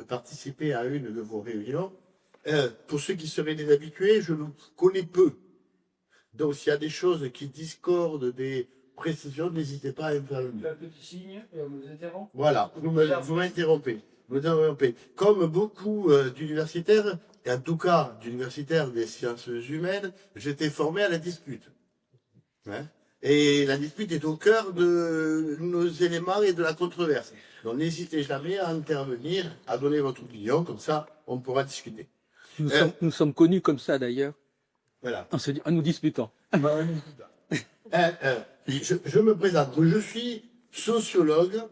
participer à une de vos réunions. Pour ceux qui seraient des habitués, je vous connais peu. Donc, s'il y a des choses qui discordent des précisions, n'hésitez pas à intervenir. Un petit signe et on vous interrompt. Voilà, vous m'interrompez. Comme beaucoup d'universitaires, et en tout cas d'universitaires des sciences humaines, j'étais formé à la dispute. Hein, et la dispute est au cœur de nos éléments et de la controverse. Donc n'hésitez jamais à intervenir, à donner votre opinion, comme ça on pourra discuter. Nous sommes connus comme ça d'ailleurs, Voilà. en nous disputant. Je me présente. Je suis sociologue,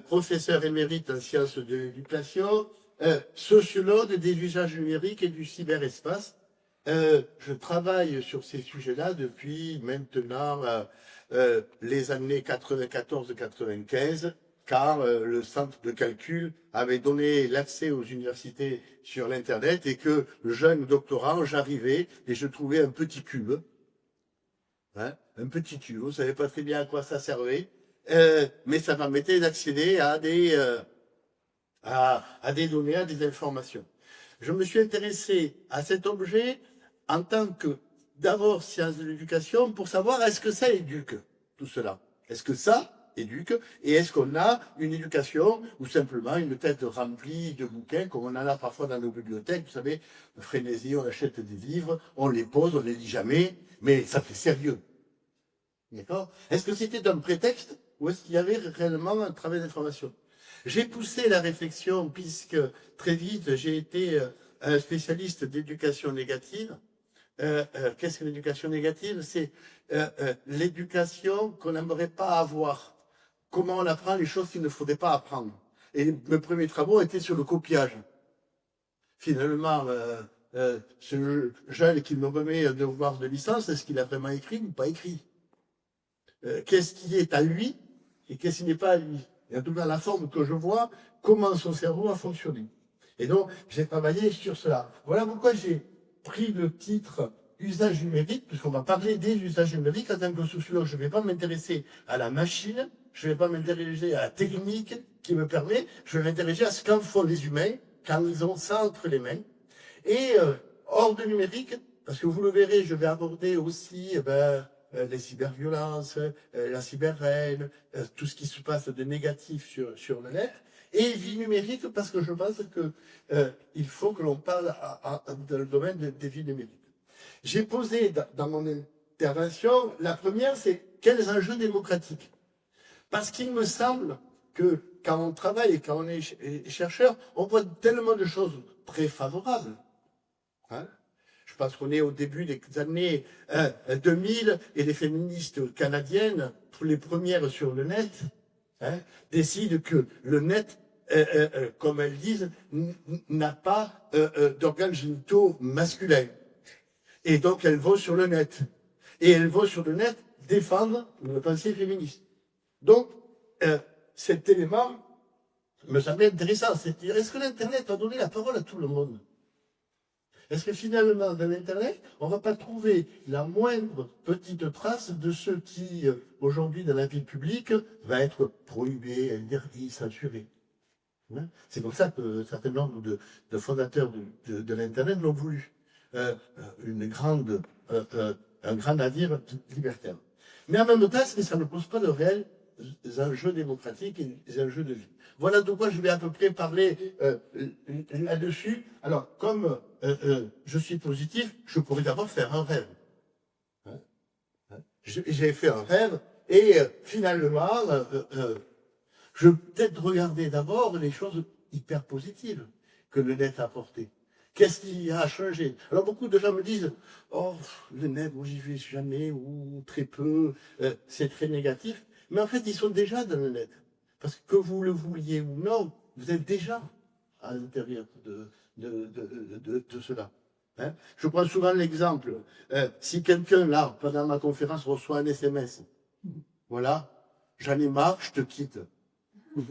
professeur émérite en sciences de l'éducation, sociologue des usages numériques et du cyberespace. Je travaille sur ces sujets-là depuis maintenant les années 94-95, car le centre de calcul avait donné l'accès aux universités sur l'Internet et que, jeune doctorant, j'arrivais et je trouvais un petit cube. Hein, un petit tube, vous ne savez pas très bien à quoi ça servait, mais ça permettait d'accéder à des données, à des informations. Je me suis intéressé à cet objet en tant que, d'abord, sciences de l'éducation, pour savoir est-ce que ça éduque, tout cela. Est-ce que ça éduque, et est-ce qu'on a une éducation ou simplement une tête remplie de bouquins, comme on en a parfois dans nos bibliothèques, vous savez, frénésie, on achète des livres, on les pose, on les lit jamais, mais ça fait sérieux. D'accord? Est-ce que c'était un prétexte ou est-ce qu'il y avait réellement un travail d'information? J'ai poussé la réflexion puisque très vite j'ai été un spécialiste d'éducation négative. Qu'est-ce que l'éducation négative? C'est l'éducation qu'on n'aimerait pas avoir. Comment on apprend les choses qu'il ne faudrait pas apprendre. Et mes premiers travaux étaient sur le copiage. Finalement, ce jeune qui me remet un devoir de licence, est-ce qu'il a vraiment écrit ou pas écrit? Qu'est-ce qui est à lui et qu'est-ce qui n'est pas à lui? Et en tout cas, la forme que je vois, comment son cerveau a fonctionné. Et donc, j'ai travaillé sur cela. Voilà pourquoi j'ai pris le titre usage numérique, puisqu'on va parler des usages numériques. En tant que sociologue, je ne vais pas m'intéresser à la machine, je ne vais pas m'intéresser à la technique qui me permet, je vais m'intéresser à ce qu'en font les humains quand ils ont ça entre les mains. Et hors de numérique, parce que vous le verrez, je vais aborder aussi les cyberviolences, la cyberhaine, tout ce qui se passe de négatif sur le net, et vie numérique, parce que je pense qu'il faut que l'on parle dans le domaine des vies numériques. J'ai posé dans mon intervention, la première, c'est quels enjeux démocratiques? Parce qu'il me semble que quand on travaille et quand on est chercheur, on voit tellement de choses très favorables. Hein? Je pense qu'on est au début des années 2000 et les féministes canadiennes, les premières sur le net, hein, décident que le net, comme elles disent, n'a pas d'organes génitaux masculins. Et donc elles vont sur le net. Et elles vont sur le net défendre le pensée féministe. Donc, cet élément me semblait intéressant. C'est-à-dire, est-ce que l'Internet a donné la parole à tout le monde? Est-ce que finalement, dans l'Internet, on ne va pas trouver la moindre petite trace de ce qui, aujourd'hui, dans la vie publique, va être prohibé, interdit, censuré? Hein? C'est comme ça que un certain nombre de fondateurs de l'Internet l'ont voulu. Un grand navire libertaire. Mais en même temps, ça ne pose pas de réels enjeux démocratiques et des enjeux de vie. Voilà de quoi je vais à peu près parler là-dessus. Alors, comme je suis positif, je pourrais d'abord faire un rêve. Hein? J'ai fait un rêve et finalement, je vais peut-être regarder d'abord les choses hyper positives que le net a apportées. Qu'est-ce qui a changé? Alors beaucoup de gens me disent « Oh, le net, moi j'y vais jamais ou très peu, c'est très négatif. » Mais en fait, ils sont déjà dans le net. Parce que vous le vouliez ou non, vous êtes déjà à l'intérieur de cela. Hein? Je prends souvent l'exemple, si quelqu'un, là, pendant ma conférence, reçoit un SMS, voilà, j'en ai marre, je te quitte. Vous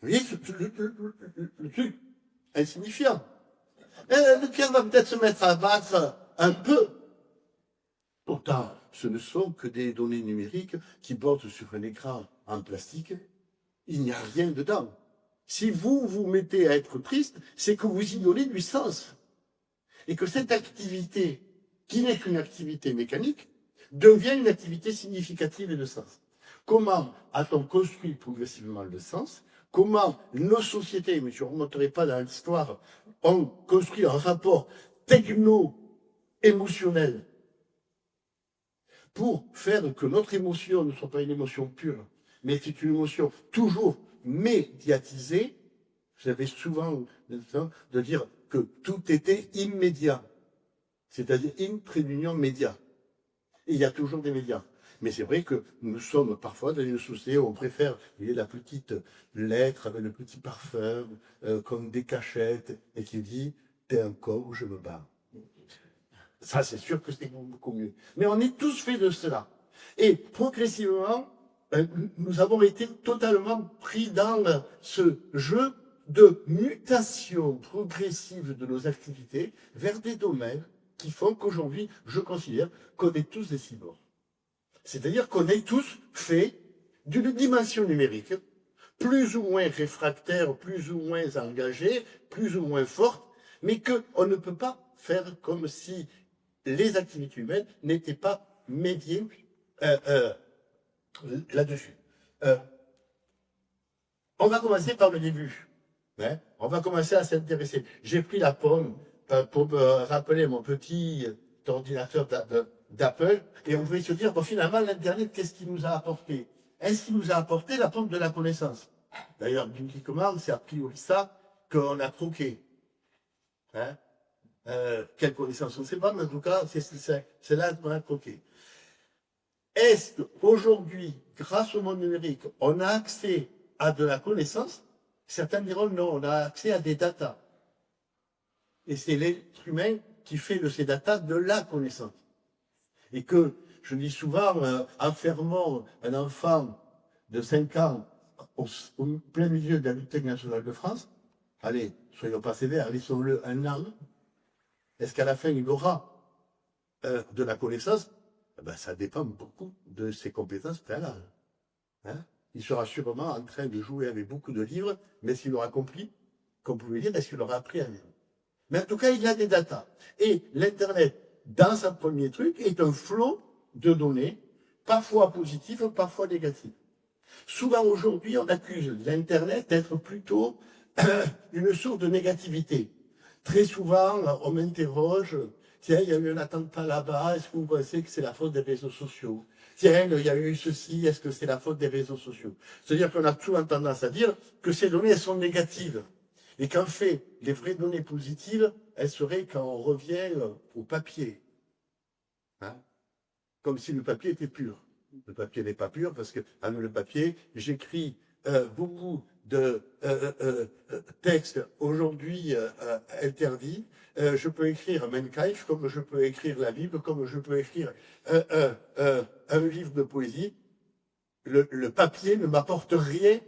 voyez, le truc insignifiant. Le cœur va peut-être se mettre à battre un peu. Pourtant, ce ne sont que des données numériques qui portent sur un écran en plastique. Il n'y a rien dedans. Si vous vous mettez à être triste, c'est que vous y donnez du sens. Et que cette activité, qui n'est qu'une activité mécanique, devient une activité significative et de sens. Comment a-t-on construit progressivement le sens? Comment nos sociétés, mais je ne remonterai pas dans l'histoire, ont construit un rapport techno-émotionnel pour faire que notre émotion ne soit pas une émotion pure, mais c'est une émotion toujours médiatisée. J'avais souvent de dire que tout était immédiat, c'est-à-dire trait d'union média. Et il y a toujours des médias. Mais c'est vrai que nous sommes parfois dans une société où on préfère la petite lettre avec le petit parfum, comme des cachettes, et qui dit « t'es un con ou je me bats ». Ça, c'est sûr que c'est beaucoup mieux. Mais on est tous faits de cela. Et progressivement, nous avons été totalement pris dans ce jeu de mutation progressive de nos activités vers des domaines qui font qu'aujourd'hui, je considère qu'on est tous des cyborgs. C'est-à-dire qu'on est tous faits d'une dimension numérique, plus ou moins réfractaire, plus ou moins engagée, plus ou moins forte, mais qu'on ne peut pas faire comme si les activités humaines n'étaient pas médiées là-dessus. On va commencer par le début. Hein? On va commencer à s'intéresser. J'ai pris la pomme pour me rappeler mon petit ordinateur d'Apple, et on pouvait se dire, bon, finalement, l'Internet, qu'est-ce qu'il nous a apporté? Est-ce qu'il nous a apporté la pomme de la connaissance? D'ailleurs, bibliquement, c'est a priori ça qu'on a croqué. Hein? Quelle connaissance, on ne sait pas, mais en tout cas, c'est là qu'on a croqué. Est-ce qu'aujourd'hui, grâce au monde numérique, on a accès à de la connaissance? Certains diront non, on a accès à des datas. Et c'est l'être humain qui fait de ces datas de la connaissance. Et que, je dis souvent, enfermons un enfant de 5 ans au plein milieu de la Bibliothèque nationale de France. Allez, soyons pas sévères, laissons-le un an. Est-ce qu'à la fin, il aura de la connaissance? Ben, ça dépend beaucoup de ses compétences préalables. Hein? Il sera sûrement en train de jouer avec beaucoup de livres, mais s'il aura compris, comme vous pouvez dire, est-ce qu'il aura appris à lire? Mais en tout cas, il y a des datas. Et l'Internet, dans son premier truc, est un flot de données, parfois positives, parfois négatives. Souvent aujourd'hui, on accuse l'Internet d'être plutôt une source de négativité. Très souvent, on m'interroge, tiens, il y a eu un attentat là-bas, est-ce que vous pensez que c'est la faute des réseaux sociaux? Tiens, il y a eu ceci, est-ce que c'est la faute des réseaux sociaux? C'est-à-dire qu'on a souvent tendance à dire que ces données, elles sont négatives. Et qu'en fait, les vraies données positives, elles seraient quand on revient au papier. Hein? Comme si le papier était pur. Le papier n'est pas pur parce que, avec le papier, j'écris beaucoup de textes aujourd'hui interdits. Je peux écrire Mein Kampf, comme je peux écrire la Bible, comme je peux écrire un livre de poésie. Le papier ne m'apporte rien.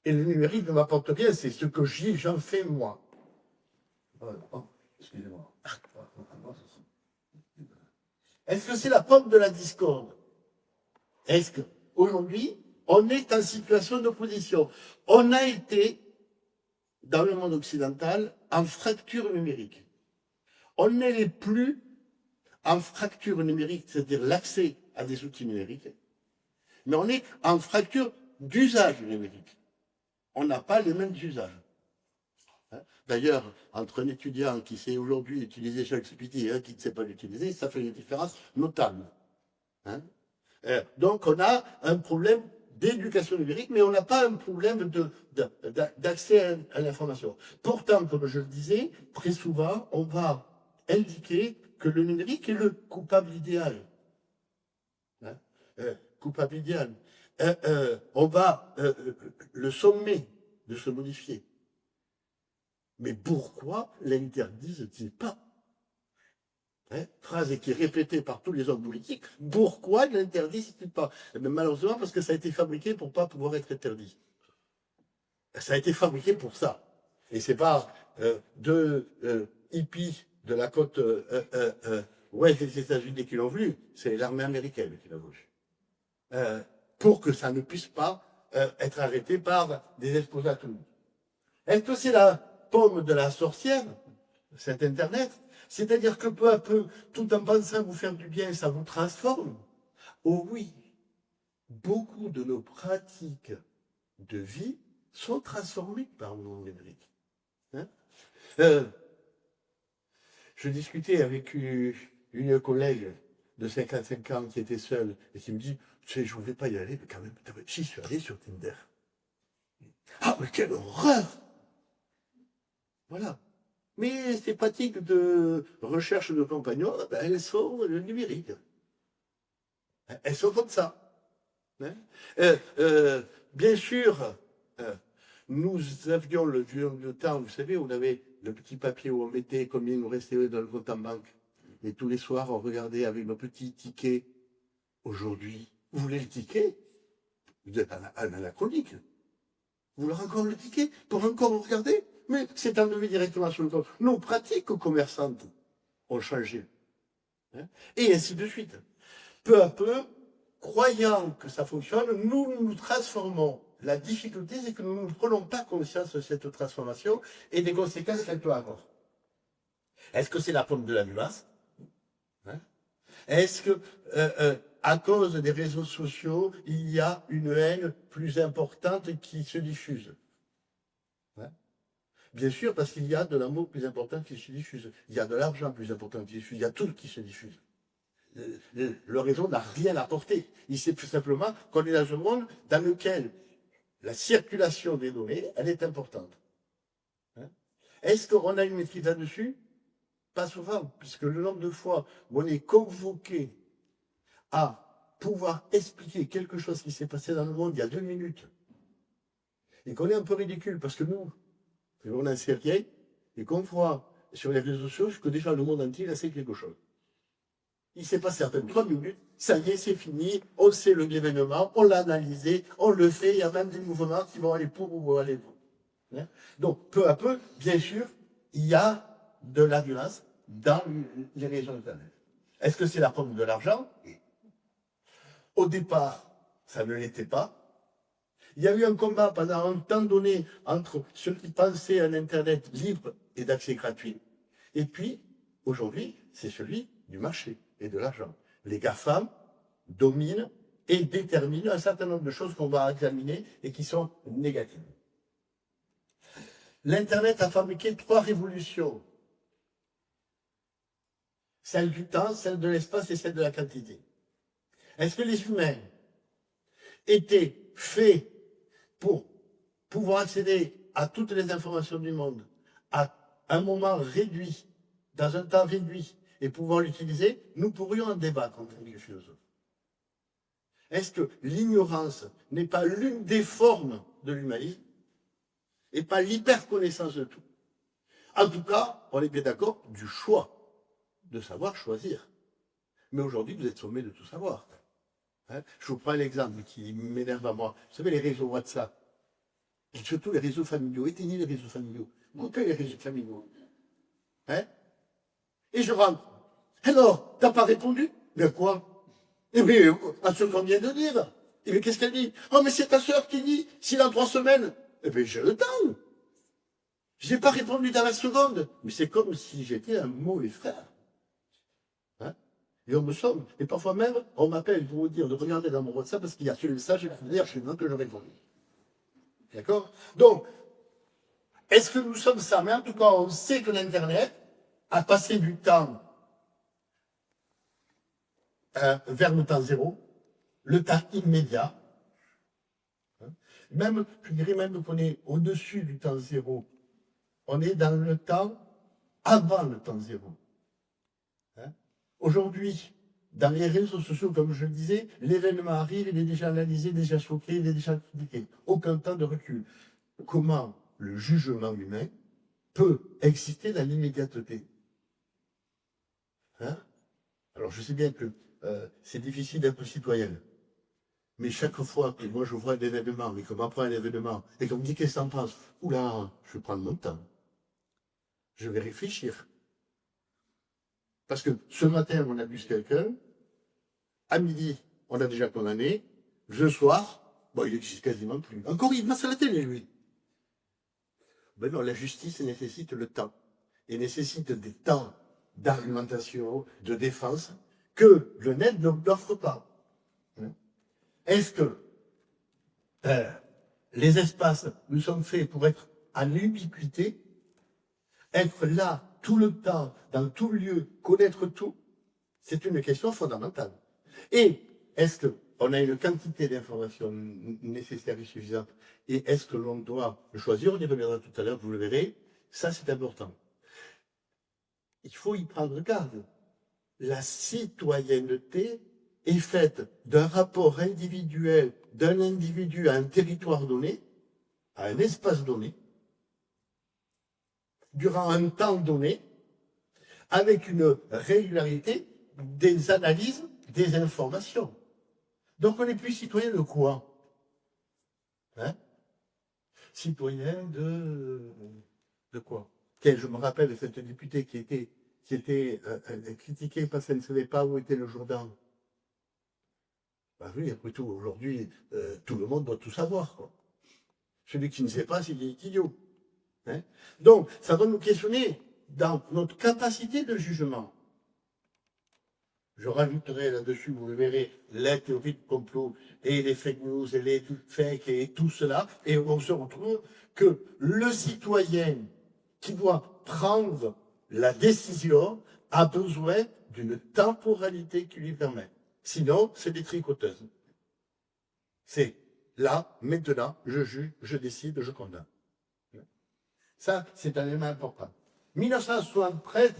Et le numérique ne m'apporte rien, c'est ce que j'en fais moi. Oh, excusez-moi. Est-ce que c'est la pomme de la discorde? Est-ce qu'aujourd'hui, on est en situation d'opposition? On a été, dans le monde occidental, en fracture numérique. On n'est plus en fracture numérique, c'est-à-dire l'accès à des outils numériques, mais on est en fracture d'usage numérique. On n'a pas les mêmes usages. D'ailleurs, entre un étudiant qui sait aujourd'hui utiliser ChatGPT et un qui ne sait pas l'utiliser, ça fait une différence notable. Donc, on a un problème d'éducation numérique, mais on n'a pas un problème d'accès à l'information. Pourtant, comme je le disais, très souvent, on va indiquer que le numérique est le coupable idéal. Coupable idéal. On va le sommer de se modifier. Mais pourquoi l'interdisent-ils pas? Phrase qui est répétée par tous les hommes politiques. Pourquoi ne l'interdisent-ils pas? Mais malheureusement, parce que ça a été fabriqué pour ne pas pouvoir être interdit. Ça a été fabriqué pour ça. Et c'est pas deux hippies de la côte ouest des États-Unis qui l'ont voulu, c'est l'armée américaine qui l'a voulu. Pour que ça ne puisse pas être arrêté par des exposés à tout le monde. Est-ce que c'est la pomme de la sorcière, cet Internet? C'est-à-dire que peu à peu, tout en pensant vous faire du bien, ça vous transforme? Oh oui, beaucoup de nos pratiques de vie sont transformées par le monde numérique. Hein? Je discutais avec une collègue de 55 ans qui était seule et qui me dit, tu sais, je ne voulais pas y aller, mais quand même, j'y suis allé sur Tinder. Ah, mais quelle horreur! Voilà. Mais ces pratiques de recherche de compagnons, ben, elles sont numériques. Elles sont comme ça. Hein? Bien sûr, nous avions le temps, vous savez, on avait le petit papier où on mettait combien il nous restait dans le compte en banque. Et tous les soirs, on regardait avec nos petits tickets. Aujourd'hui, vous voulez le ticket? Vous êtes un anachronique. Vous voulez encore le ticket pour encore regarder? Mais c'est enlevé directement sur le compte. Nos pratiques commerçantes ont changé. Hein? Et ainsi de suite. Peu à peu, croyant que ça fonctionne, nous nous transformons. La difficulté, c'est que nous ne prenons pas conscience de cette transformation et des conséquences qu'elle peut avoir. Est-ce que c'est la pomme de la nuance? Hein? Est-ce que, à cause des réseaux sociaux, il y a une haine plus importante qui se diffuse? Hein? Bien sûr, parce qu'il y a de l'amour plus important qui se diffuse. Il y a de l'argent plus important qui se diffuse. Il y a tout qui se diffuse. Le réseau n'a rien apporté. Il sait tout simplement qu'on est dans un monde dans lequel la circulation des données, elle est importante. Hein? Est-ce qu'on a une maîtrise là-dessus? Pas souvent, puisque le nombre de fois où on est convoqué à pouvoir expliquer quelque chose qui s'est passé dans le monde il y a 2 minutes, et qu'on est un peu ridicule, parce que nous, on n'en sait rien, et qu'on voit sur les réseaux sociaux que déjà le monde entier a sait quelque chose. Il s'est passé à peine 3 minutes, ça y est, c'est fini, on sait l'événement, on l'a analysé, on le fait, il y a même des mouvements qui vont aller pour ou vont aller pour. Hein? Donc, peu à peu, bien sûr, il y a de la violence dans les réseaux Internet. Est-ce que c'est la pomme de l'argent? Au départ, ça ne l'était pas. Il y a eu un combat pendant un temps donné entre ceux qui pensaient un Internet libre et d'accès gratuit. Et puis, aujourd'hui, c'est celui du marché et de l'argent. Les GAFAM dominent et déterminent un certain nombre de choses qu'on va examiner et qui sont négatives. L'Internet a fabriqué 3 révolutions. Celle du temps, celle de l'espace et celle de la quantité. Est-ce que les humains étaient faits pour pouvoir accéder à toutes les informations du monde à un moment réduit, dans un temps réduit, et pouvoir l'utiliser? Nous pourrions en débattre en tant que philosophes. Est-ce que l'ignorance n'est pas l'une des formes de l'humanisme et pas l'hyper-connaissance de tout? En tout cas, on est bien d'accord du choix, de savoir choisir. Mais aujourd'hui, vous êtes sommé de tout savoir. Hein? Je vous prends l'exemple qui m'énerve à moi. Vous savez, les réseaux WhatsApp, et surtout les réseaux familiaux. Éteignez les réseaux familiaux. Coupez les réseaux familiaux. Hein? Et je rentre. Alors, t'as pas répondu? Mais quoi? Eh bien, à ce qu'on vient de dire. Eh bien, qu'est-ce qu'elle dit? Oh, mais c'est ta sœur qui dit, si dans 3 semaines. Eh bien, j'ai le temps. J'ai pas répondu dans la seconde. Mais c'est comme si j'étais un mauvais frère. Hein? Et on me somme. Et parfois même, on m'appelle pour vous dire de regarder dans mon WhatsApp parce qu'il y a sur le message, il faut dire chez moi que je réponds. D'accord? Donc, est-ce que nous sommes ça? Mais en tout cas, on sait que l'Internet a passé du temps vers le temps zéro, le temps immédiat. Même, je dirais même qu'on est au-dessus du temps zéro. On est dans le temps avant le temps zéro. Hein? Aujourd'hui, dans les réseaux sociaux, comme je le disais, l'événement arrive, il est déjà analysé, déjà choqué, il est déjà critiqué. Aucun temps de recul. Comment le jugement humain peut exister dans l'immédiateté? Hein? Alors, je sais bien que c'est difficile d'être citoyen. Mais chaque fois que moi je vois un événement, mais qu'on m'apprend un événement, et qu'on me dit qu'est-ce que t'en penses? Oula, je vais prendre mon temps. Je vais réfléchir. Parce que ce matin, on abuse quelqu'un, à midi, on a déjà condamné, le soir, Bon, il n'existe quasiment plus. Encore, il passe à la télé, lui. Ben non, la justice nécessite le temps. Et nécessite des temps d'argumentation, de défense, que le net n'offre pas. Est-ce que les espaces nous sont faits pour être en ubiquité, être là tout le temps, dans tout lieu, connaître tout? C'est une question fondamentale. Et est-ce qu'on a une quantité d'informations nécessaires et suffisante? Et est-ce que l'on doit le choisir? On y reviendra tout à l'heure, vous le verrez. Ça, c'est important. Il faut y prendre garde. La citoyenneté est faite d'un rapport individuel d'un individu à un territoire donné, à un espace donné, durant un temps donné, avec une régularité des analyses, des informations. Donc on n'est plus citoyen de quoi? Hein? Citoyen de quoi? Tiens, je me rappelle de cette députée qui était critiquée parce qu'elle ne savait pas où était le Jourdain. Ben oui, après tout, aujourd'hui, tout le monde doit tout savoir, quoi. Celui qui ne sait pas, c'est idiot. Hein? Donc, ça doit nous questionner dans notre capacité de jugement. Je rajouterai là-dessus, vous le verrez, les théories de complot et les fake news et les fakes et tout cela, et on se retrouve que le citoyen qui doit prendre la décision a besoin d'une temporalité qui lui permet. Sinon, c'est des tricoteuses. C'est là, maintenant, je juge, je décide, je condamne. Ça, c'est un élément important. 1973,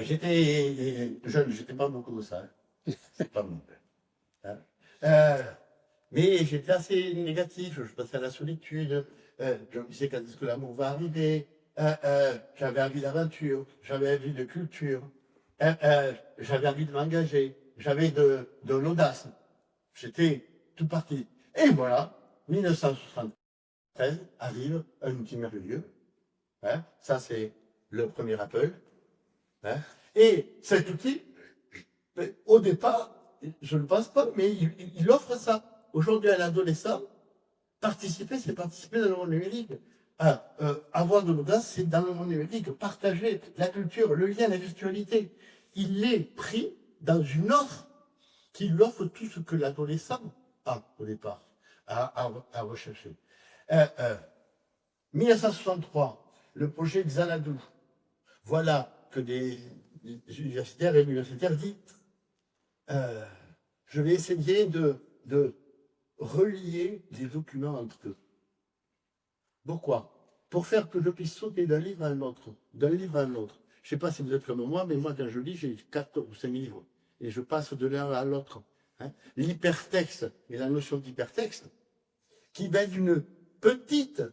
j'étais jeune, j'étais pas beaucoup de ça. Hein. C'est pas mon père. Hein. Mais j'étais assez négatif, je passais à la solitude, je me disais quand est-ce que l'amour va arriver, j'avais envie d'aventure, j'avais envie de culture, j'avais envie de m'engager, j'avais de l'audace. J'étais tout parti. Et voilà, 1973 arrive un outil merveilleux. Hein, ça, c'est le premier Apple. Hein, et cet outil, au départ, je ne pense pas, mais il offre ça. Aujourd'hui, à l'adolescent, participer, c'est participer dans le monde numérique. Avoir de l'audace, c'est dans le monde numérique. Partager la culture, le lien, la virtualité. Il est pris dans une offre qui lui offre tout ce que l'adolescent a au départ à rechercher. 1963, le projet Xanadu. Voilà que des universitaires et universitaires disent je vais essayer de relier des documents entre eux. Pourquoi? Pour faire que je puisse sauter d'un livre à un autre, d'un livre à un autre. Je ne sais pas si vous êtes comme moi, mais moi, quand je lis, j'ai 4 ou 5 livres. Et je passe de l'un à l'autre. Hein. L'hypertexte et la notion d'hypertexte, qui va d'une petite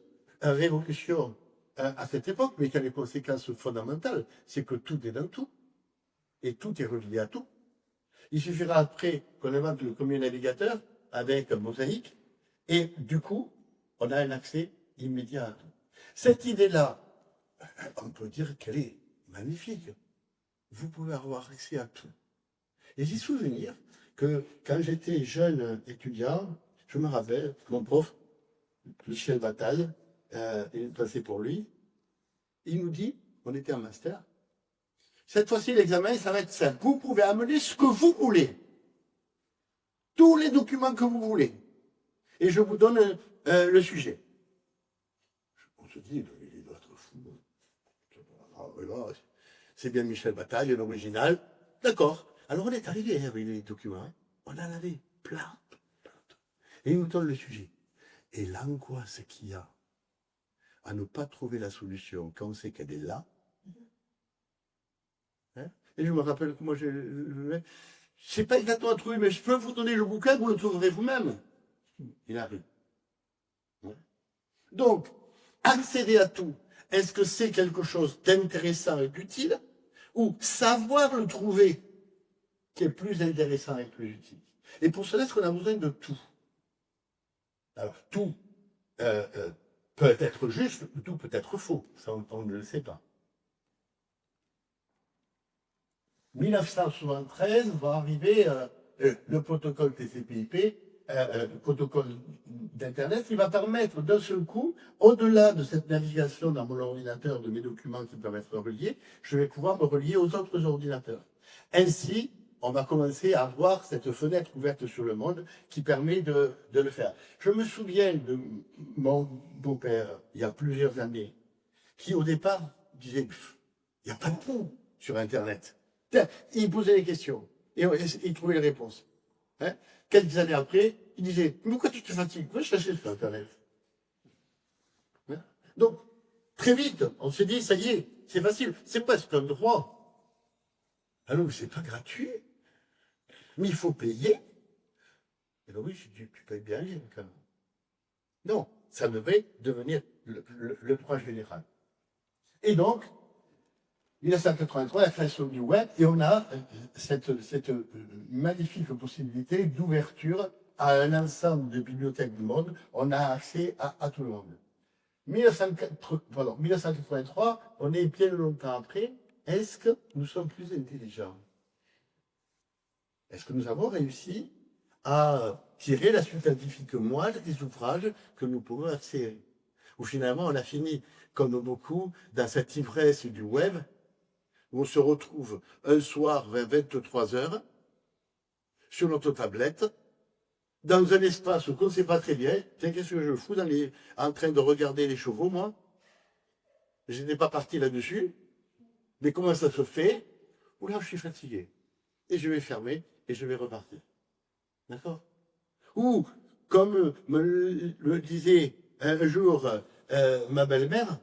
révolution à cette époque, mais qui a des conséquences fondamentales, c'est que tout est dans tout. Et tout est relié à tout. Il suffira après qu'on invente le premier navigateur avec Mosaïque, et du coup, on a un accès immédiat à tout. Cette idée-là, on peut dire qu'elle est magnifique. Vous pouvez avoir accès à tout. Et j'ai souvenir que quand j'étais jeune étudiant, je me rappelle, mon prof, Michel Bataille, il est passé pour lui, il nous dit, on était en master, cette fois-ci l'examen, ça va être simple. Vous pouvez amener ce que vous voulez. Tous les documents que vous voulez. Et je vous donne le sujet. On se dit, il doit être fou. C'est bien Michel Bataille, l'original. D'accord. Alors on est arrivé avec les documents. Hein. On en avait plein. Et il nous donne le sujet. Et l'angoisse qu'il y a à ne pas trouver la solution quand on sait qu'elle est là. Hein. Et je me rappelle que moi, je ne sais pas exactement trouver, mais je peux vous donner le bouquin, vous le trouverez vous-même. Il arrive. Ouais. Donc, accéder à tout, est-ce que c'est quelque chose d'intéressant et d'utile, ou savoir le trouver qui est plus intéressant et plus utile? Et pour cela, est-ce qu'on a besoin de tout? Alors, tout peut être juste, tout peut être faux. Ça, on ne le sait pas. 1973 va arriver le protocole TCP/IP protocole d'Internet qui va permettre d'un seul coup, au-delà de cette navigation dans mon ordinateur de mes documents qui me permettent de relier, je vais pouvoir me relier aux autres ordinateurs. Ainsi, on va commencer à avoir cette fenêtre ouverte sur le monde qui permet de le faire. Je me souviens de mon beau-père, il y a plusieurs années, qui au départ disait, il n'y a pas de pont sur Internet. Il posait des questions et il trouvait les réponses. Hein? Quelques années après, il disait, mais pourquoi tu te fatigues? Va chercher sur Internet. Hein? Donc, très vite, on s'est dit, ça y est, c'est facile, c'est presque un droit. Ah non, mais c'est pas gratuit. Mais il faut payer. Et ben oui, je dis, tu payes bien quand même. Non, ça devait devenir le droit général. Et donc, 1983, la création du web, et on a cette magnifique possibilité d'ouverture à un ensemble de bibliothèques du monde. On a accès à tout le monde. 1983, on est bien longtemps après. Est-ce que nous sommes plus intelligents? Est-ce que nous avons réussi à tirer la suite scientifique moelle des ouvrages que nous pouvons accéder? Ou finalement, on a fini, comme beaucoup, dans cette ivresse du web, où on se retrouve un soir vers 23 heures, sur notre tablette, dans un espace qu'on ne sait pas très bien. Tiens, qu'est-ce que je fous en train de regarder les chevaux, moi? Je n'étais pas parti là-dessus. Mais comment ça se fait? Oula, je suis fatigué. Et je vais fermer et je vais repartir. D'accord? Ou, comme me le disait un jour ma belle-mère,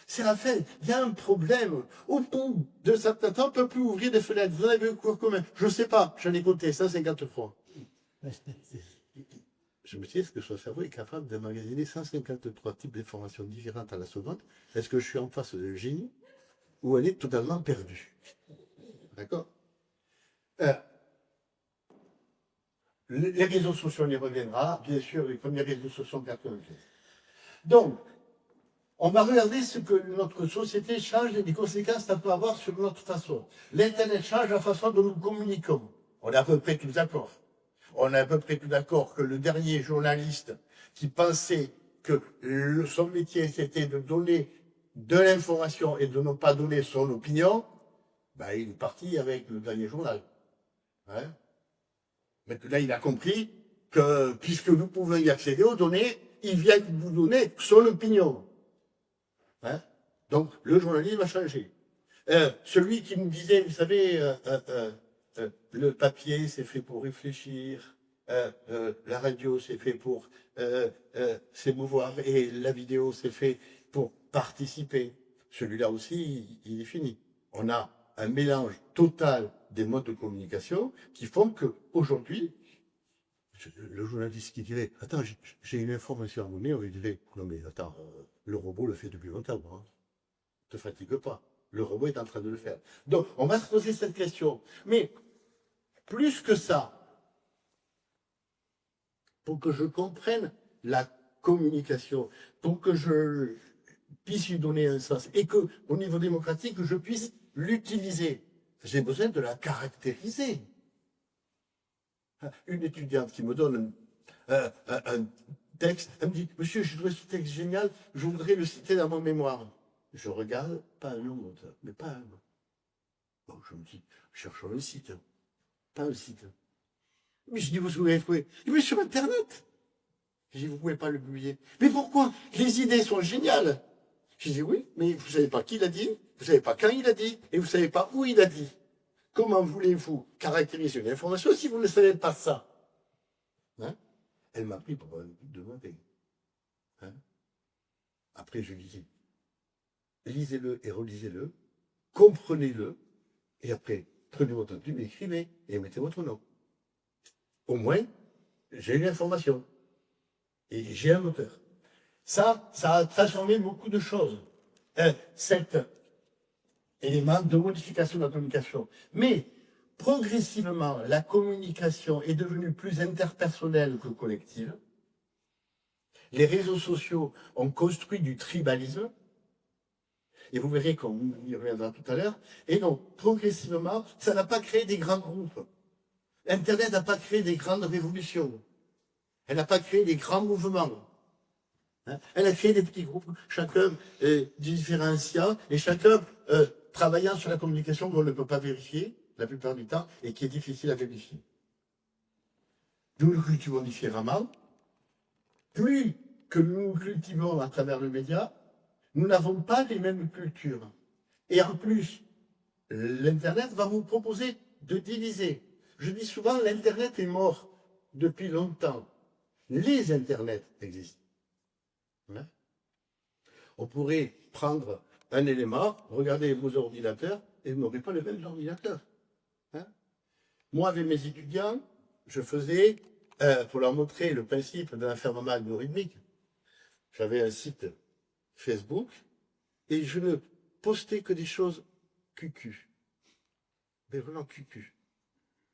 Séraphin, il y a un problème. Au bout de certains temps, on ne peut plus ouvrir des fenêtres. Vous en avez quoi commun? Je ne sais pas, j'en ai compté 150 fois. Je me dis, est-ce que son cerveau est capable d'emmagasiner 153 types d'informations différentes à la seconde? Est-ce que je suis en face d'un génie ou elle est totalement perdue? D'accord? Les réseaux sociaux, on y reviendra. Bien sûr, les premiers réseaux sociaux en 95. Donc, on va regarder ce que notre société change et les conséquences que ça peut avoir sur notre façon. L'Internet change la façon dont nous communiquons. On est à peu près tous d'accord. On est à peu près tous d'accord que le dernier journaliste qui pensait que son métier c'était de donner de l'information et de ne pas donner son opinion, ben, il est parti avec le dernier journal. Hein? Maintenant, il a compris que puisque nous pouvons y accéder aux données, il vient vous donner son opinion. Hein? Donc, le journalisme a changé. Celui qui nous disait, vous savez, le papier, c'est fait pour réfléchir, la radio, c'est fait pour s'émouvoir, et la vidéo, c'est fait pour participer. Celui-là aussi, il est fini. On a un mélange total des modes de communication qui font qu'aujourd'hui, le journaliste qui dirait « Attends, j'ai une information à vous donner », on lui dirait « Non mais attends, le robot le fait depuis longtemps, hein. Ne te fatigue pas. Le robot est en train de le faire. » Donc, on va se poser cette question. Mais, plus que ça, pour que je comprenne la communication, pour que je puisse lui donner un sens, et que, au niveau démocratique, je puisse l'utiliser, j'ai besoin de la caractériser. Une étudiante qui me donne un texte, elle me dit, monsieur, je trouve ce texte génial, je voudrais le citer dans mon mémoire. Je regarde, pas un nom, mais pas un nom. Bon, je me dis, cherchons le site, pas un site. Mais je dis, vous avez trouvé? Mais sur Internet. Je dis, vous ne pouvez pas le publier. Mais pourquoi? Les idées sont géniales. Je dis, oui, mais vous ne savez pas qui l'a dit, vous ne savez pas quand il a dit, et vous ne savez pas où il a dit. Comment voulez-vous caractériser une information si vous ne savez pas ça? Hein? Elle m'a pris pour un demandé. Hein? Après, je lui dis, lisez-le et relisez-le, comprenez-le, et après, prenez votre plume, écrivez et mettez votre nom. Au moins, j'ai une information. Et j'ai un auteur. Ça a transformé beaucoup de choses. Cet élément de modification de la communication. Mais, progressivement, la communication est devenue plus interpersonnelle que collective. Les réseaux sociaux ont construit du tribalisme. Et vous verrez qu'on y reviendra tout à l'heure. Et donc, progressivement, ça n'a pas créé des grands groupes. Internet n'a pas créé des grandes révolutions. Elle n'a pas créé des grands mouvements. Hein. Elle a créé des petits groupes, chacun différenciant et chacun travaillant sur la communication qu'on ne peut pas vérifier la plupart du temps et qui est difficile à vérifier. Nous le cultivons différemment. Plus que nous cultivons à travers le média, nous n'avons pas les mêmes cultures. Et en plus, l'Internet va vous proposer de diviser. Je dis souvent, l'Internet est mort depuis longtemps. Les Internets existent. Hein? On pourrait prendre un élément, regarder vos ordinateurs, et vous n'aurez pas les mêmes ordinateurs. Hein? Moi, avec mes étudiants, je faisais, pour leur montrer le principe de l'enfermement algorithmique, j'avais un site Facebook, et je ne postais que des choses cucu. Mais vraiment cucu.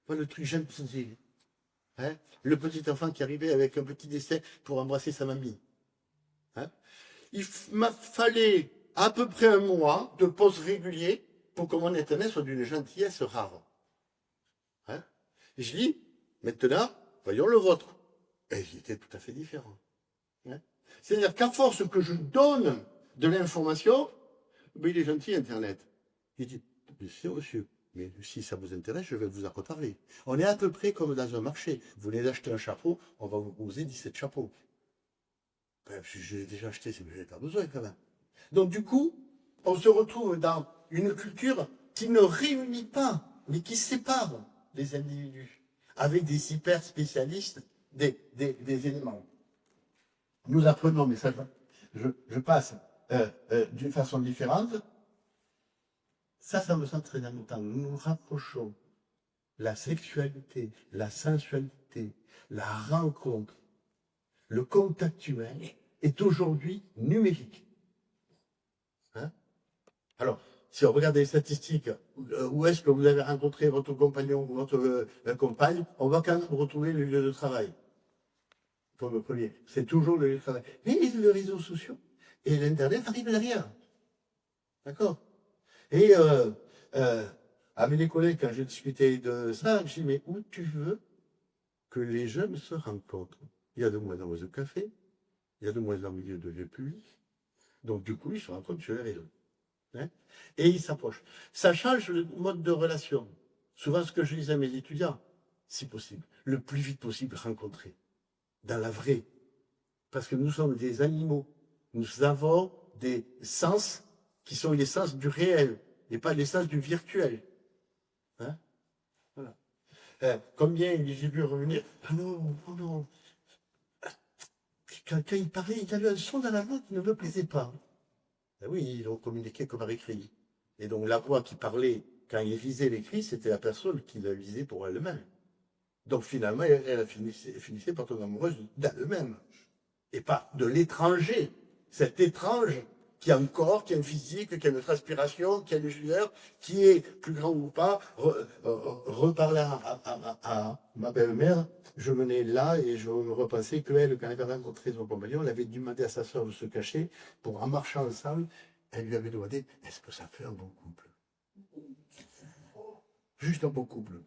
Pas le truc gentil. Hein? Le petit enfant qui arrivait avec un petit dessin pour embrasser sa mamie. Hein? Il m'a fallu à peu près un mois de posts réguliers pour que mon Internet soit d'une gentillesse rare. Hein? Et je dis, maintenant, voyons le vôtre. Et il était tout à fait différent. Hein? C'est-à-dire qu'à force que je donne de l'information, ben, il est gentil, Internet. Il dit, monsieur, monsieur, mais si ça vous intéresse, je vais vous en reparler. On est à peu près comme dans un marché. Vous voulez acheter un chapeau, on va vous proposer 17 chapeaux. Ben, si je l'ai déjà acheté, c'est que je n'ai pas besoin quand même. Donc du coup, on se retrouve dans une culture qui ne réunit pas, mais qui sépare les individus, avec des hyper spécialistes des éléments. Nous apprenons, mais ça, je passe d'une façon différente. Ça me semble très important. Nous nous rapprochons. La sexualité, la sensualité, la rencontre, le contact humain est aujourd'hui numérique. Hein? Alors, si on regarde les statistiques, où est-ce que vous avez rencontré votre compagnon ou votre compagne, on va quand même retrouver le lieu de travail. Pour le premier. C'est toujours le lieu de travail. Mais les réseaux sociaux et l'Internet arrivent derrière. D'accord? Et avec les collègues, quand j'ai discuté de ça, je me suis dit, mais où tu veux que les jeunes se rencontrent? Il y a de moins en moins de cafés, il y a de moins en moins de milieux de lieux publics. Donc, du coup, ils se rencontrent sur les réseaux. Hein? Et ils s'approchent. Ça change le mode de relation. Souvent, ce que je dis à mes étudiants, si possible, le plus vite possible, rencontrer. Dans la vraie. Parce que nous sommes des animaux. Nous avons des sens qui sont les sens du réel et pas les sens du virtuel. Hein? Voilà. Combien j'ai vu revenir? Ah non, oh non. Quand il parlait, il y avait un son dans la voix qui ne me plaisait pas. Ben oui, ils ont communiqué comme par écrit. Et donc la voix qui parlait, quand il lisait l'écrit, c'était la personne qui le lisait pour elle-même. Donc finalement, elle finissait par tomber amoureuse d'elle-même. Et pas de l'étranger. Cet étrange qui a un corps, qui a une physique, qui a une transpiration, qui a une lueur, qui est plus grand ou pas. Reparler à ma belle-mère, je venais là et je me repensais qu'elle, quand elle avait rencontré son compagnon, elle avait demandé à sa soeur de se cacher pour, en marchant ensemble, elle lui avait demandé, est-ce que ça fait un bon couple? Juste un bon couple.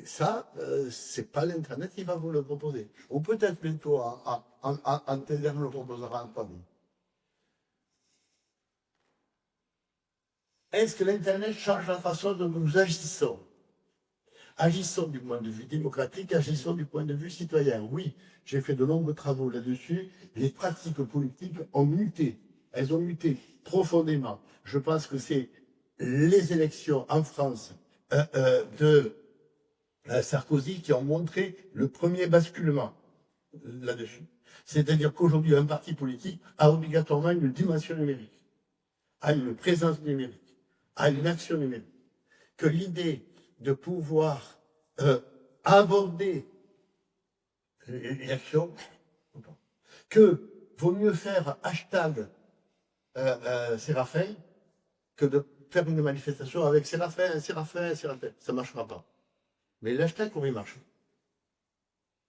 Ça, c'est pas l'Internet qui va vous le proposer. Ou peut-être bientôt en télé, on le proposera en famille. Est-ce que l'Internet change la façon dont nous agissons? Agissons du point de vue démocratique, agissons du point de vue citoyen. Oui, j'ai fait de nombreux travaux là-dessus. Les pratiques politiques ont muté. Elles ont muté profondément. Je pense que c'est les élections en France de Sarkozy qui ont montré le premier basculement là-dessus. C'est-à-dire qu'aujourd'hui, un parti politique a obligatoirement une dimension numérique, a une présence numérique, a une action numérique. Que l'idée de pouvoir aborder une action, que vaut mieux faire hashtag Séraphin que de faire une manifestation avec Séraphin, Séraphin, Séraphin. Ça ne marchera pas. Mais l'hashtag pourrait marcher.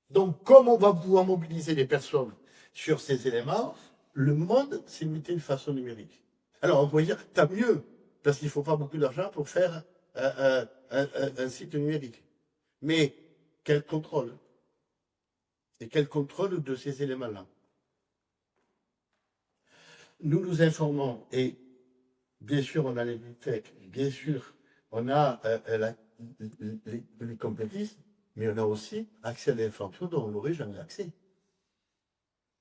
Donc, comme on va pouvoir mobiliser les personnes sur ces éléments, le monde s'est muté de façon numérique. Alors, on pourrait dire, tant mieux, parce qu'il ne faut pas beaucoup d'argent pour faire un site numérique. Mais quel contrôle? et quel contrôle de ces éléments-là. Nous nous informons et bien sûr on a les bibliothèques, bien sûr on a les complétistes, mais on a aussi accès à l'information dont on n'aurait jamais accès.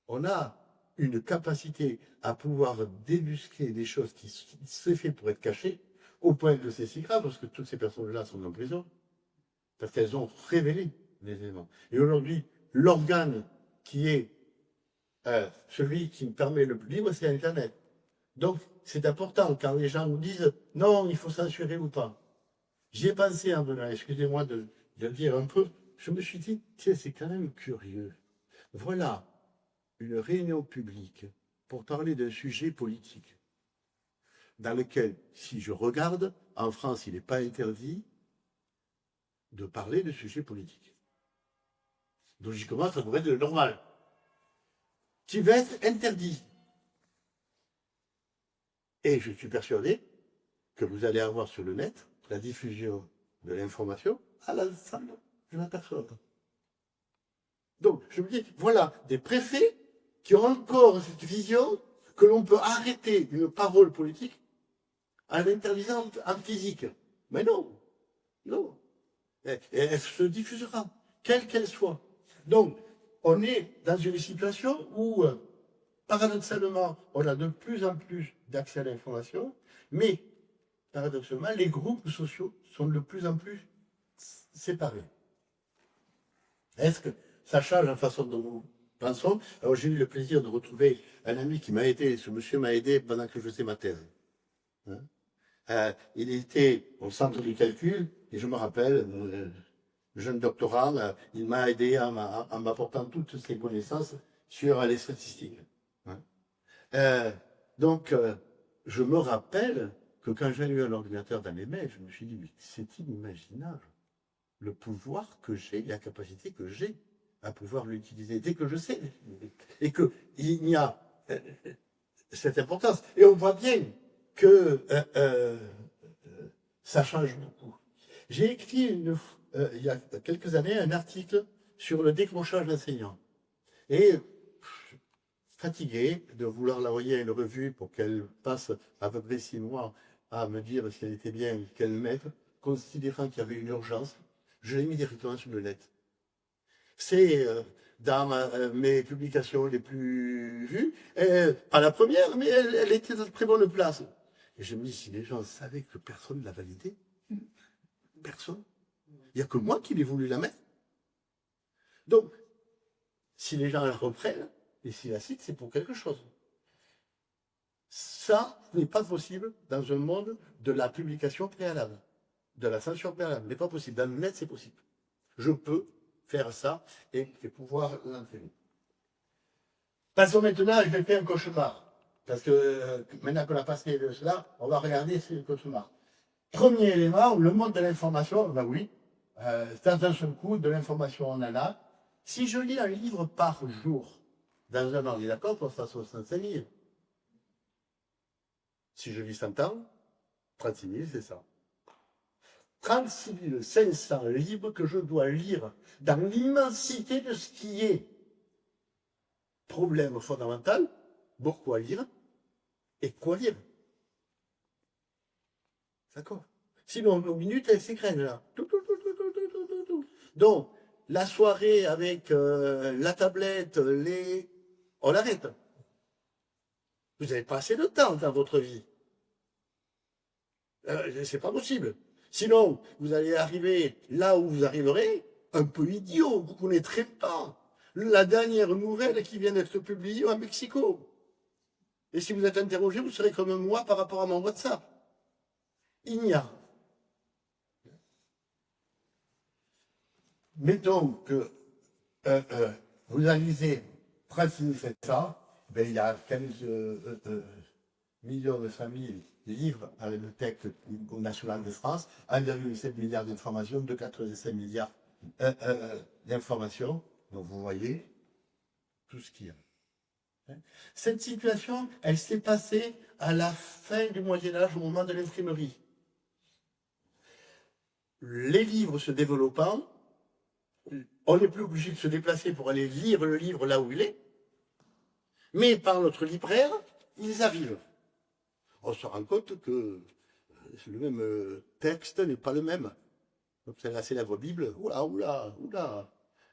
On a une capacité à pouvoir débusquer des choses qui sont faites pour être cachées, au point que c'est si grave, parce que toutes ces personnes-là sont en prison, parce qu'elles ont révélé les éléments. Et aujourd'hui, l'organe qui est celui qui me permet le plus libre, c'est Internet. Donc, c'est important quand les gens nous disent « Non, il faut censurer ou pas ». J'y ai pensé en venant, excusez-moi de le dire un peu, je me suis dit « Tiens, c'est quand même curieux. Voilà une réunion publique pour parler d'un sujet politique dans lequel, si je regarde, en France, il n'est pas interdit de parler de sujets politiques. Logiquement, ça devrait être le normal. Qui va être interdit. Et je suis persuadé que vous allez avoir sur le net la diffusion de l'information à l'ensemble de la personne. Donc, je me dis, voilà, des préfets qui ont encore cette vision que l'on peut arrêter une parole politique en l'interdisant en physique. Mais non, non. Et elle se diffusera, quelle qu'elle soit. Donc, on est dans une situation où, paradoxalement, on a de plus en plus d'accès à l'information, mais, paradoxalement, les groupes sociaux sont de plus en plus séparés. Est-ce que ça change la façon dont nous pensons? Alors, j'ai eu le plaisir de retrouver un ami qui m'a aidé, ce monsieur m'a aidé pendant que je faisais ma thèse. Il était au centre du calcul, et je me rappelle, jeune doctorant, il m'a aidé en m'apportant toutes ses connaissances sur les statistiques. Donc, je me rappelle que quand j'ai eu un ordinateur dans les mains, je me suis dit, mais c'est inimaginable le pouvoir que j'ai, la capacité que j'ai à pouvoir l'utiliser dès que je sais, et qu'il y a cette importance. Et on voit bien que ça change beaucoup. J'ai écrit il y a quelques années un article sur le décrochage d'enseignants. Et fatigué de vouloir l'envoyer à une revue pour qu'elle passe à peu près 6 mois à me dire si elle était bien, qu'elle mette, considérant qu'il y avait une urgence, je l'ai mis directement sur le net. C'est dans mes publications les plus vues, pas la première, mais elle était dans de très bonne place. Et je me dis, si les gens savaient que personne ne l'a validée, personne. Il n'y a que moi qui l'ai voulu la mettre. Donc, si les gens la reprennent, et s'ils la citent, c'est pour quelque chose. Ça n'est pas possible dans un monde de la publication préalable, de la censure préalable. n'est pas possible. Dans le net, c'est possible. Je peux faire ça et pouvoir l'entraîner. Passons maintenant, je vais faire un cauchemar. Parce que maintenant qu'on a passé de cela, on va regarder ce cauchemar. Premier élément, le monde de l'information, ben oui, dans un seul coup, de l'information on en a. Si je lis un livre par jour, dans un an, on est d'accord qu'on fasse 65 000. Si je lis 100 ans, 36 000, c'est ça. 36 500 livres que je dois lire dans l'immensité de ce qui est problème fondamental, pourquoi lire et quoi lire. D'accord. Sinon, nos minutes, elles s'égrènent là. Donc, la soirée avec la tablette, on l'arrête. Vous n'avez pas assez de temps dans votre vie. C'est pas possible. Sinon, vous allez arriver là où vous arriverez, un peu idiot. Vous ne connaîtrez pas la dernière nouvelle qui vient d'être publiée à Mexico. Et si vous êtes interrogé, vous serez comme moi par rapport à mon WhatsApp. Il n'y a. Mettons que vous analysez 36 700, ben, il y a 15 millions de familles livres à la Bibliothèque nationale de France, 1,7 milliard d'informations, 2,85 milliards d'informations. Donc vous voyez tout ce qu'il y a. Cette situation, elle s'est passée à la fin du Moyen-Âge, au moment de l'imprimerie. Les livres se développant, on n'est plus obligé de se déplacer pour aller lire le livre là où il est, mais par notre libraire, ils arrivent. On se rend compte que le même texte n'est pas le même. Donc c'est la célèbre Bible, oula,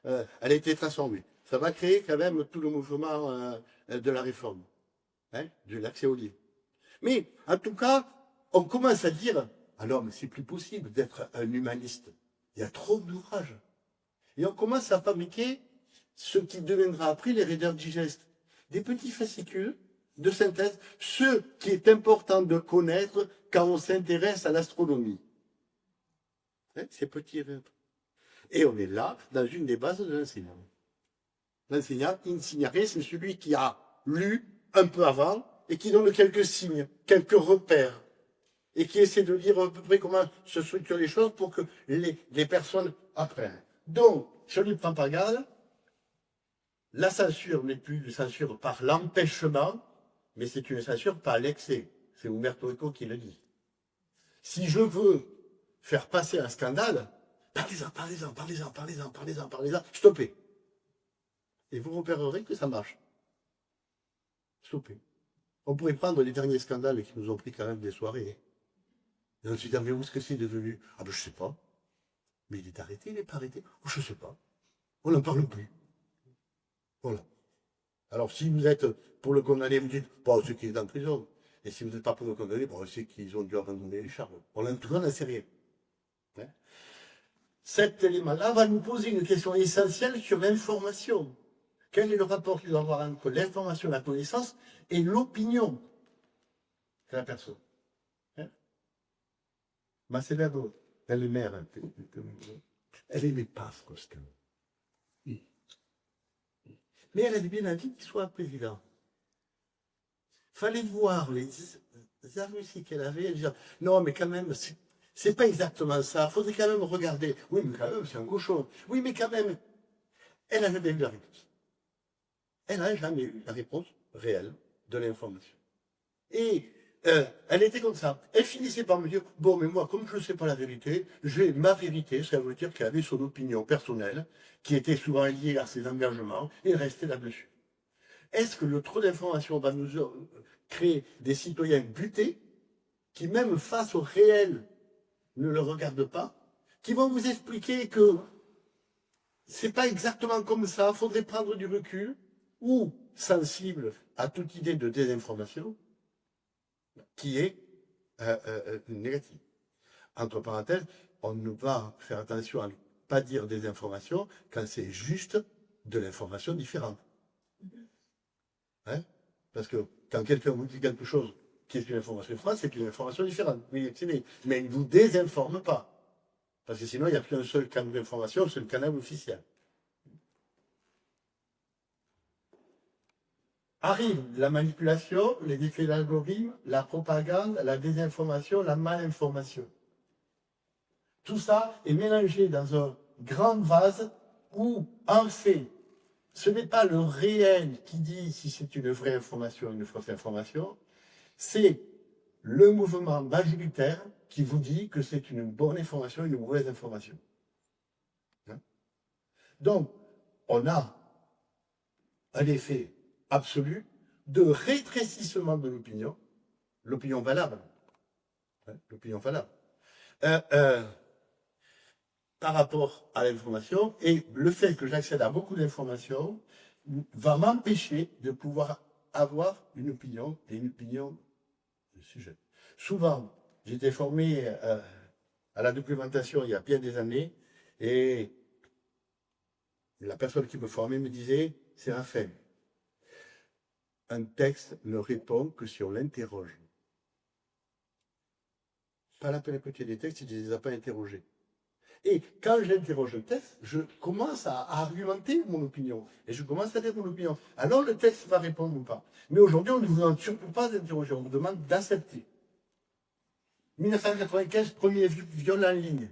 elle a été transformée. Ça va créer quand même tout le mouvement de la réforme, hein, de l'accès au livre. Mais en tout cas, on commence à dire, alors mais c'est plus possible d'être un humaniste. Il y a trop d'ouvrages. Et on commence à fabriquer ce qui deviendra après les Reader's Digest, des petits fascicules de synthèse, ce qui est important de connaître quand on s'intéresse à l'astronomie. Hein, ces petits événements. Et on est là, dans une des bases de l'enseignant. L'enseignant, insignare, c'est celui qui a lu un peu avant et qui donne quelques signes, quelques repères, et qui essaie de lire à peu près comment se structurent les choses pour que les personnes apprennent. Donc, si on ne prend pas garde, la censure n'est plus une censure par l'empêchement, mais c'est une censure par l'excès. C'est Umberto Eco qui le dit. Si je veux faire passer un scandale, parlez-en, stoppez. Et vous repérerez que ça marche. Stoppez. On pourrait prendre les derniers scandales qui nous ont pris quand même des soirées. Et on se dit, mais où est-ce que c'est devenu? Ah ben je sais pas. Mais il est arrêté, il n'est pas arrêté? Oh, je sais pas. On n'en parle plus. Voilà. Alors si vous êtes pour le condamner, vous dites, bon, c'est qu'il est en prison. Et si vous n'êtes pas pour le condamner, bon, c'est qu'ils ont dû abandonner les charbons. En tout cas, on n'en sait rien. Hein? Cet élément-là va nous poser une question essentielle sur l'information. Quel est le rapport qu'il doit y avoir entre l'information, la connaissance et l'opinion de la personne? Hein? Ma célèbre belle-mère, elle aimait pas Frostin. Mais elle avait bien envie qu'il soit président. Fallait voir les arguties qu'elle avait. Elle disait, non, mais quand même, c'est pas exactement ça. Faudrait quand même regarder. Oui, mais quand même, c'est un cochon. Oui, mais quand même, elle n'a jamais eu la réponse. Elle n'a jamais eu la réponse réelle de l'information. Et elle était comme ça. Elle finissait par me dire, bon, mais moi, comme je ne sais pas la vérité, j'ai ma vérité, ça veut dire qu'elle avait son opinion personnelle, qui était souvent liée à ses engagements, et restait là-dessus. Est-ce que le trop d'informations va nous créer des citoyens butés, qui même face au réel ne le regardent pas, qui vont vous expliquer que c'est pas exactement comme ça, il faudrait prendre du recul, ou sensible à toute idée de désinformation, qui est négative. Entre parenthèses, on ne va faire attention à ne pas dire des informations quand c'est juste de l'information différente. Hein? Parce que quand quelqu'un vous dit quelque chose qui est une information différente, c'est une information différente. Oui, mais il ne vous désinforme pas. Parce que sinon, il n'y a plus un seul canal d'information, c'est le canal officiel. Arrive la manipulation, les effets d'algorithme, la propagande, la désinformation, la malinformation. Tout ça est mélangé dans un grand vase où, en fait, ce n'est pas le réel qui dit si c'est une vraie information ou une fausse information, c'est le mouvement majoritaire qui vous dit que c'est une bonne information ou une mauvaise information. Hein? Donc, on a un effet absolu de rétrécissement de l'opinion valable. Hein, l'opinion valable. Par rapport à l'information, et le fait que j'accède à beaucoup d'informations va m'empêcher de pouvoir avoir une opinion et une opinion de sujet. Souvent, j'étais formé à la documentation il y a bien des années, et la personne qui me formait me disait, Séraphin, un texte ne répond que si on l'interroge. Pas la peine d'écouter des textes si tu ne les as pas interrogés. Et quand j'interroge un texte, je commence à argumenter mon opinion. Et je commence à dire mon opinion. Alors le texte va répondre ou pas. Mais aujourd'hui, on ne vous demande surtout pas d'interroger, on vous demande d'accepter. 1995, premier viol en ligne.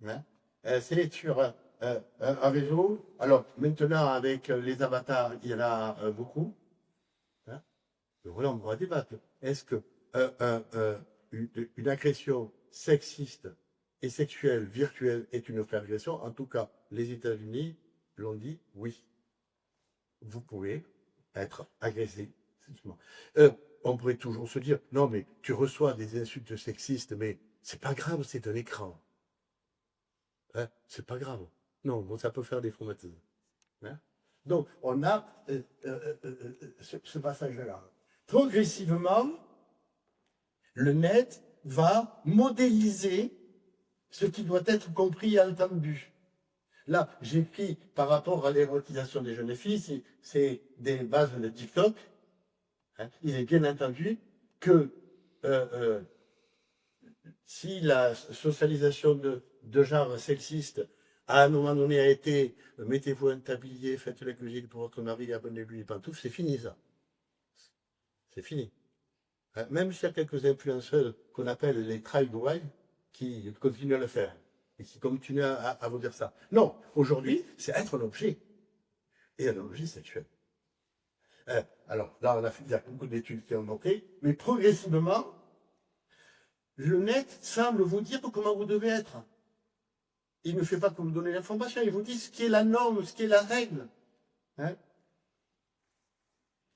Hein? C'est sur un réseau. Alors maintenant, avec les avatars, il y en a beaucoup. Hein? Donc voilà, on va débattre. Est-ce que une agression sexiste et sexuelle virtuelle est une agression, en tout cas, les États-Unis l'ont dit, oui. Vous pouvez être agressé sexuellement. On pourrait toujours se dire, non, mais tu reçois des insultes sexistes, mais c'est pas grave, c'est un écran. Hein, c'est pas grave. Non, bon, ça peut faire des traumatismes. Hein. Donc, on a ce passage-là. Progressivement, le net va modéliser ce qui doit être compris et entendu. Là, j'ai pris par rapport à l'érotisation des jeunes filles, c'est des bases de TikTok. Hein. Il est bien entendu que si la socialisation de genre sexiste à un moment donné a été mettez-vous un tablier, faites la cuisine pour votre mari, abonnez-lui les pantoufles, c'est fini ça. C'est fini. Hein. Même s'il y a quelques influenceurs qu'on appelle les try-wives qui continuent à le faire et qui continuent à vous dire ça. Non, aujourd'hui, c'est être un objet et un objet sexuel. Alors là, il y a beaucoup d'études qui ont montré, mais progressivement, le net semble vous dire comment vous devez être. Il ne fait pas que vous donner l'information, il vous dit ce qui est la norme, ce qui est la règle. Hein.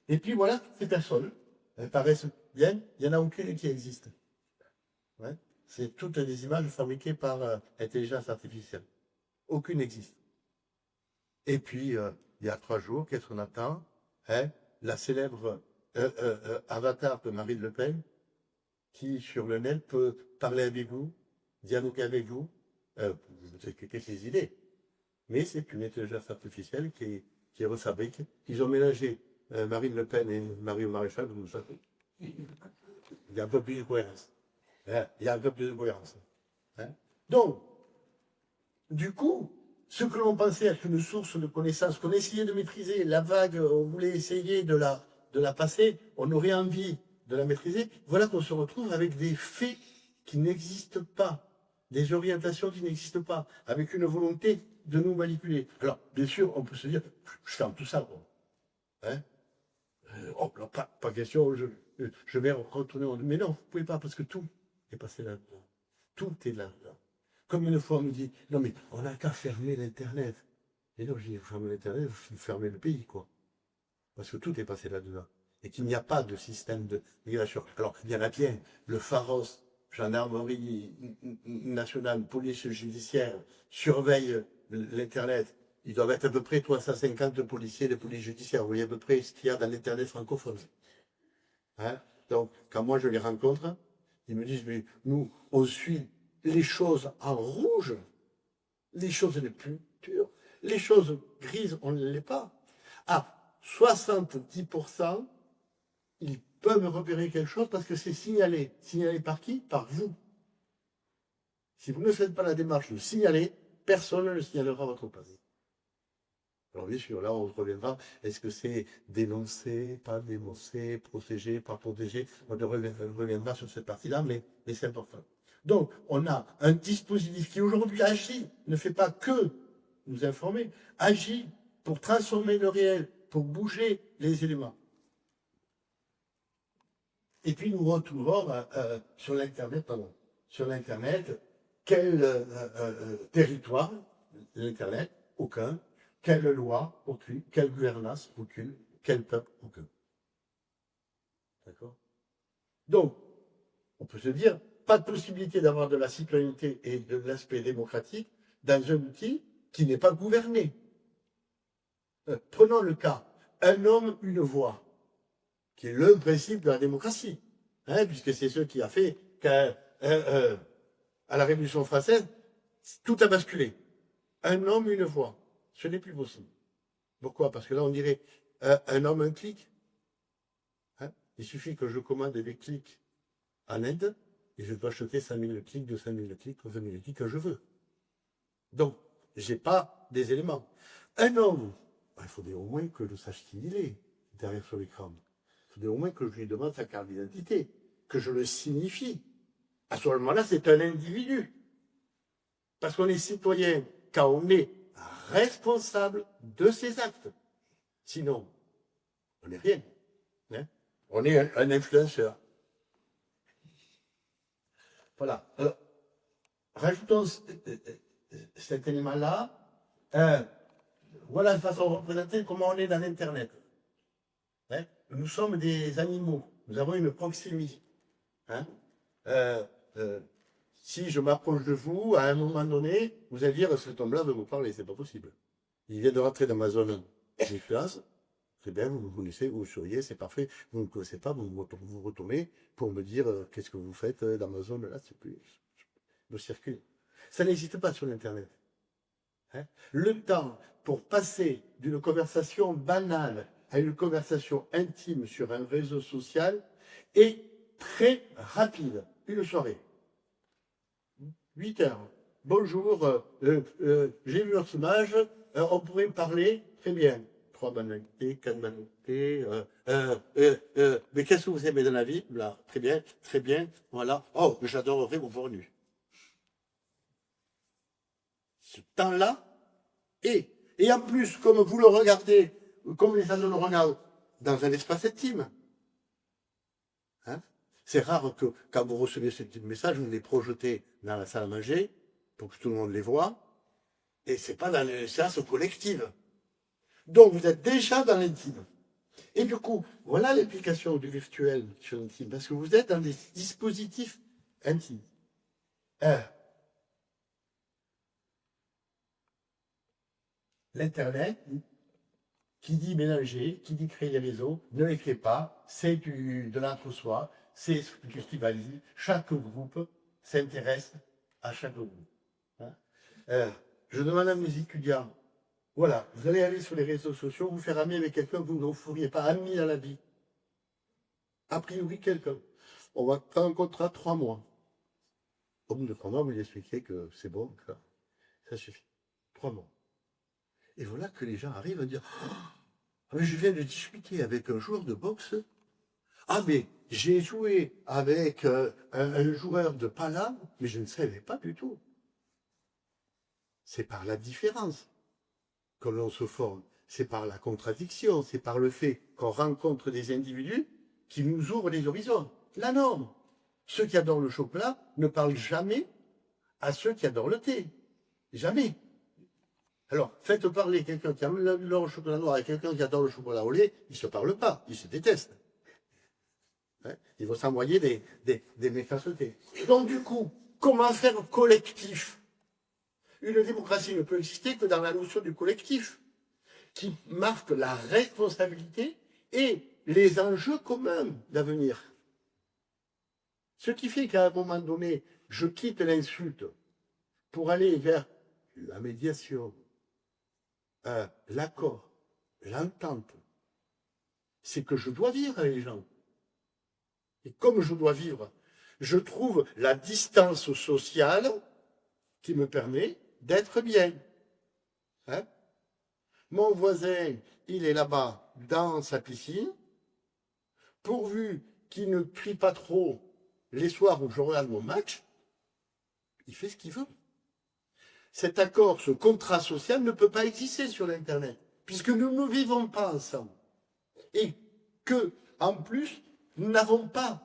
Et puis voilà, ces personnes, elles paraissent bien, il n'y en a aucune qui existe. Ouais. C'est toutes des images fabriquées par intelligence artificielle. Aucune n'existe. Et puis, il y a 3 jours, qu'est-ce qu'on attend? Hein, la célèbre avatar de Marine Le Pen, qui, sur le net, peut parler avec vous, dialoguer avec vous, vous expliquer ses idées. Mais c'est une intelligence artificielle qui refabrique. Ils ont mélangé Marine Le Pen et Mario Maréchal, vous savez. Il y a un peu plus de cohérence. Hein, il y a un peu plus de cohérence. Hein. Donc, du coup, ce que l'on pensait être une source de connaissances, qu'on essayait de maîtriser, la vague, on voulait essayer de la passer, on aurait envie de la maîtriser, voilà qu'on se retrouve avec des faits qui n'existent pas, des orientations qui n'existent pas, avec une volonté de nous manipuler. Alors, bien sûr, on peut se dire, je ferme tout ça, bon. Hein. Oh, non, pas question, je vais retourner en... Mais non, vous ne pouvez pas, parce que tout est passé là-dedans. Tout est là-dedans. Comme une fois on me dit, non mais on n'a qu'à fermer l'Internet. Et non, je dis, vous fermez l'Internet, vous fermez le pays, quoi. Parce que tout est passé là-dedans. Et qu'il n'y a pas de système de migration. Alors, il y en a bien, le Pharos, gendarmerie nationale, police judiciaire, surveille l'Internet. Ils doivent être à peu près 350 policiers de police judiciaire. Vous voyez à peu près ce qu'il y a dans l'Internet francophone. Hein. Donc, quand moi je les rencontre, ils me disent, mais nous, on suit les choses en rouge, les choses les plus pures, les choses grises, on ne l'est pas. À 70%, ils peuvent repérer quelque chose parce que c'est signalé. Signalé par qui? Par vous. Si vous ne faites pas la démarche de signaler, personne ne le signalera à votre place. Alors bien sûr, là on reviendra, est-ce que c'est dénoncer, pas dénoncer, protéger, pas protéger? On reviendra sur cette partie-là, mais c'est important. Donc, on a un dispositif qui aujourd'hui agit, ne fait pas que nous informer, agit pour transformer le réel, pour bouger les éléments. Et puis nous retrouvons sur l'Internet, quel territoire, l'Internet, aucun, quelle loi, aucune, quelle gouvernance, aucune, quel peuple, aucun. D'accord? Donc, on peut se dire, pas de possibilité d'avoir de la citoyenneté et de l'aspect démocratique dans un outil qui n'est pas gouverné. Prenons le cas, un homme, une voix, qui est le principe de la démocratie, hein, puisque c'est ce qui a fait qu'à la Révolution française, tout a basculé. Un homme, une voix, ce n'est plus possible. Pourquoi? Parce que là, on dirait un homme, un clic. Hein. Il suffit que je commande des clics en Inde, et je dois acheter 5000 clics, 200 000 clics, 300 000 clics que je veux. Donc, je n'ai pas des éléments. Un homme, il faudrait au moins que je sache qui il est derrière sur l'écran. Il faudrait au moins que je lui demande sa carte d'identité, que je le signifie. À ce moment-là, c'est un individu. Parce qu'on est citoyen quand on est responsable de ses actes. Sinon, on n'est rien. Hein. On est un influenceur. Voilà. Alors, rajoutons cet élément-là. Voilà une façon de représenter comment on est dans l'Internet. Hein? Nous sommes des animaux. Nous avons une proximité. Hein? Si je m'approche de vous, à un moment donné, vous allez dire, cet homme-là veut me parler, c'est pas possible. Il vient de rentrer dans ma zone d'influence. Très bien, vous me connaissez, vous souriez, c'est parfait. Vous ne me connaissez pas, vous retournez pour me dire qu'est-ce que vous faites dans ma zone là, c'est plus le circuit. Ça n'existe pas sur l'Internet. Hein? Le temps pour passer d'une conversation banale à une conversation intime sur un réseau social est très rapide. Une soirée. 8 heures. Bonjour, j'ai vu votre image, on pourrait parler, très bien. 3 banalités, 4 banalités, mais qu'est-ce que vous aimez dans la vie? Là, très bien, voilà. Oh, j'adorerais vous voir nu. Ce temps-là, et en plus, comme vous le regardez, comme les gens le regardent, dans un espace intime, hein, c'est rare que quand vous recevez ce type de message, vous les projetez dans la salle à manger pour que tout le monde les voit, et c'est pas dans une séance collective. Donc vous êtes déjà dans l'intime. Et du coup, voilà l'implication du virtuel sur l'intime, parce que vous êtes dans des dispositifs intimes. L'Internet, qui dit mélanger, qui dit créer des réseaux, ne les crée pas, c'est de l'entre-soi, c'est du tribalisme. Chaque groupe s'intéresse à chaque groupe. Hein? Je demande à mes étudiants, voilà, vous allez aller sur les réseaux sociaux, vous faire ami avec quelqu'un que vous ne vous feriez pas ami dans la vie. A priori, quelqu'un. On va faire un contrat 3 mois. Au bout de 3 mois, vous lui expliquez que c'est bon, que ça suffit. 3 mois. Et voilà que les gens arrivent à dire oh, mais je viens de discuter avec un joueur de boxe. Ah, mais j'ai joué avec un joueur de palam, mais je ne savais pas du tout. C'est par la différence que l'on se forme. C'est par la contradiction. C'est par le fait qu'on rencontre des individus qui nous ouvrent les horizons. La norme. Ceux qui adorent le chocolat ne parlent jamais à ceux qui adorent le thé. Jamais. Alors, faites parler quelqu'un qui aime le chocolat noir et quelqu'un qui adore le chocolat au lait, ils ne se parlent pas, ils se détestent. Hein? Ils vont s'envoyer des méchancetés. Donc, du coup, comment faire collectif? Une démocratie ne peut exister que dans la notion du collectif, qui marque la responsabilité et les enjeux communs d'avenir. Ce qui fait qu'à un moment donné, je quitte l'insulte pour aller vers la médiation, l'accord, l'entente, c'est que je dois vivre avec les gens. Et comme je dois vivre, je trouve la distance sociale qui me permet d'être bien. Hein? Mon voisin, il est là-bas dans sa piscine, pourvu qu'il ne crie pas trop les soirs où je regarde mon match, il fait ce qu'il veut. Cet accord, ce contrat social ne peut pas exister sur l'Internet, puisque nous ne vivons pas ensemble. Et que, en plus, nous n'avons pas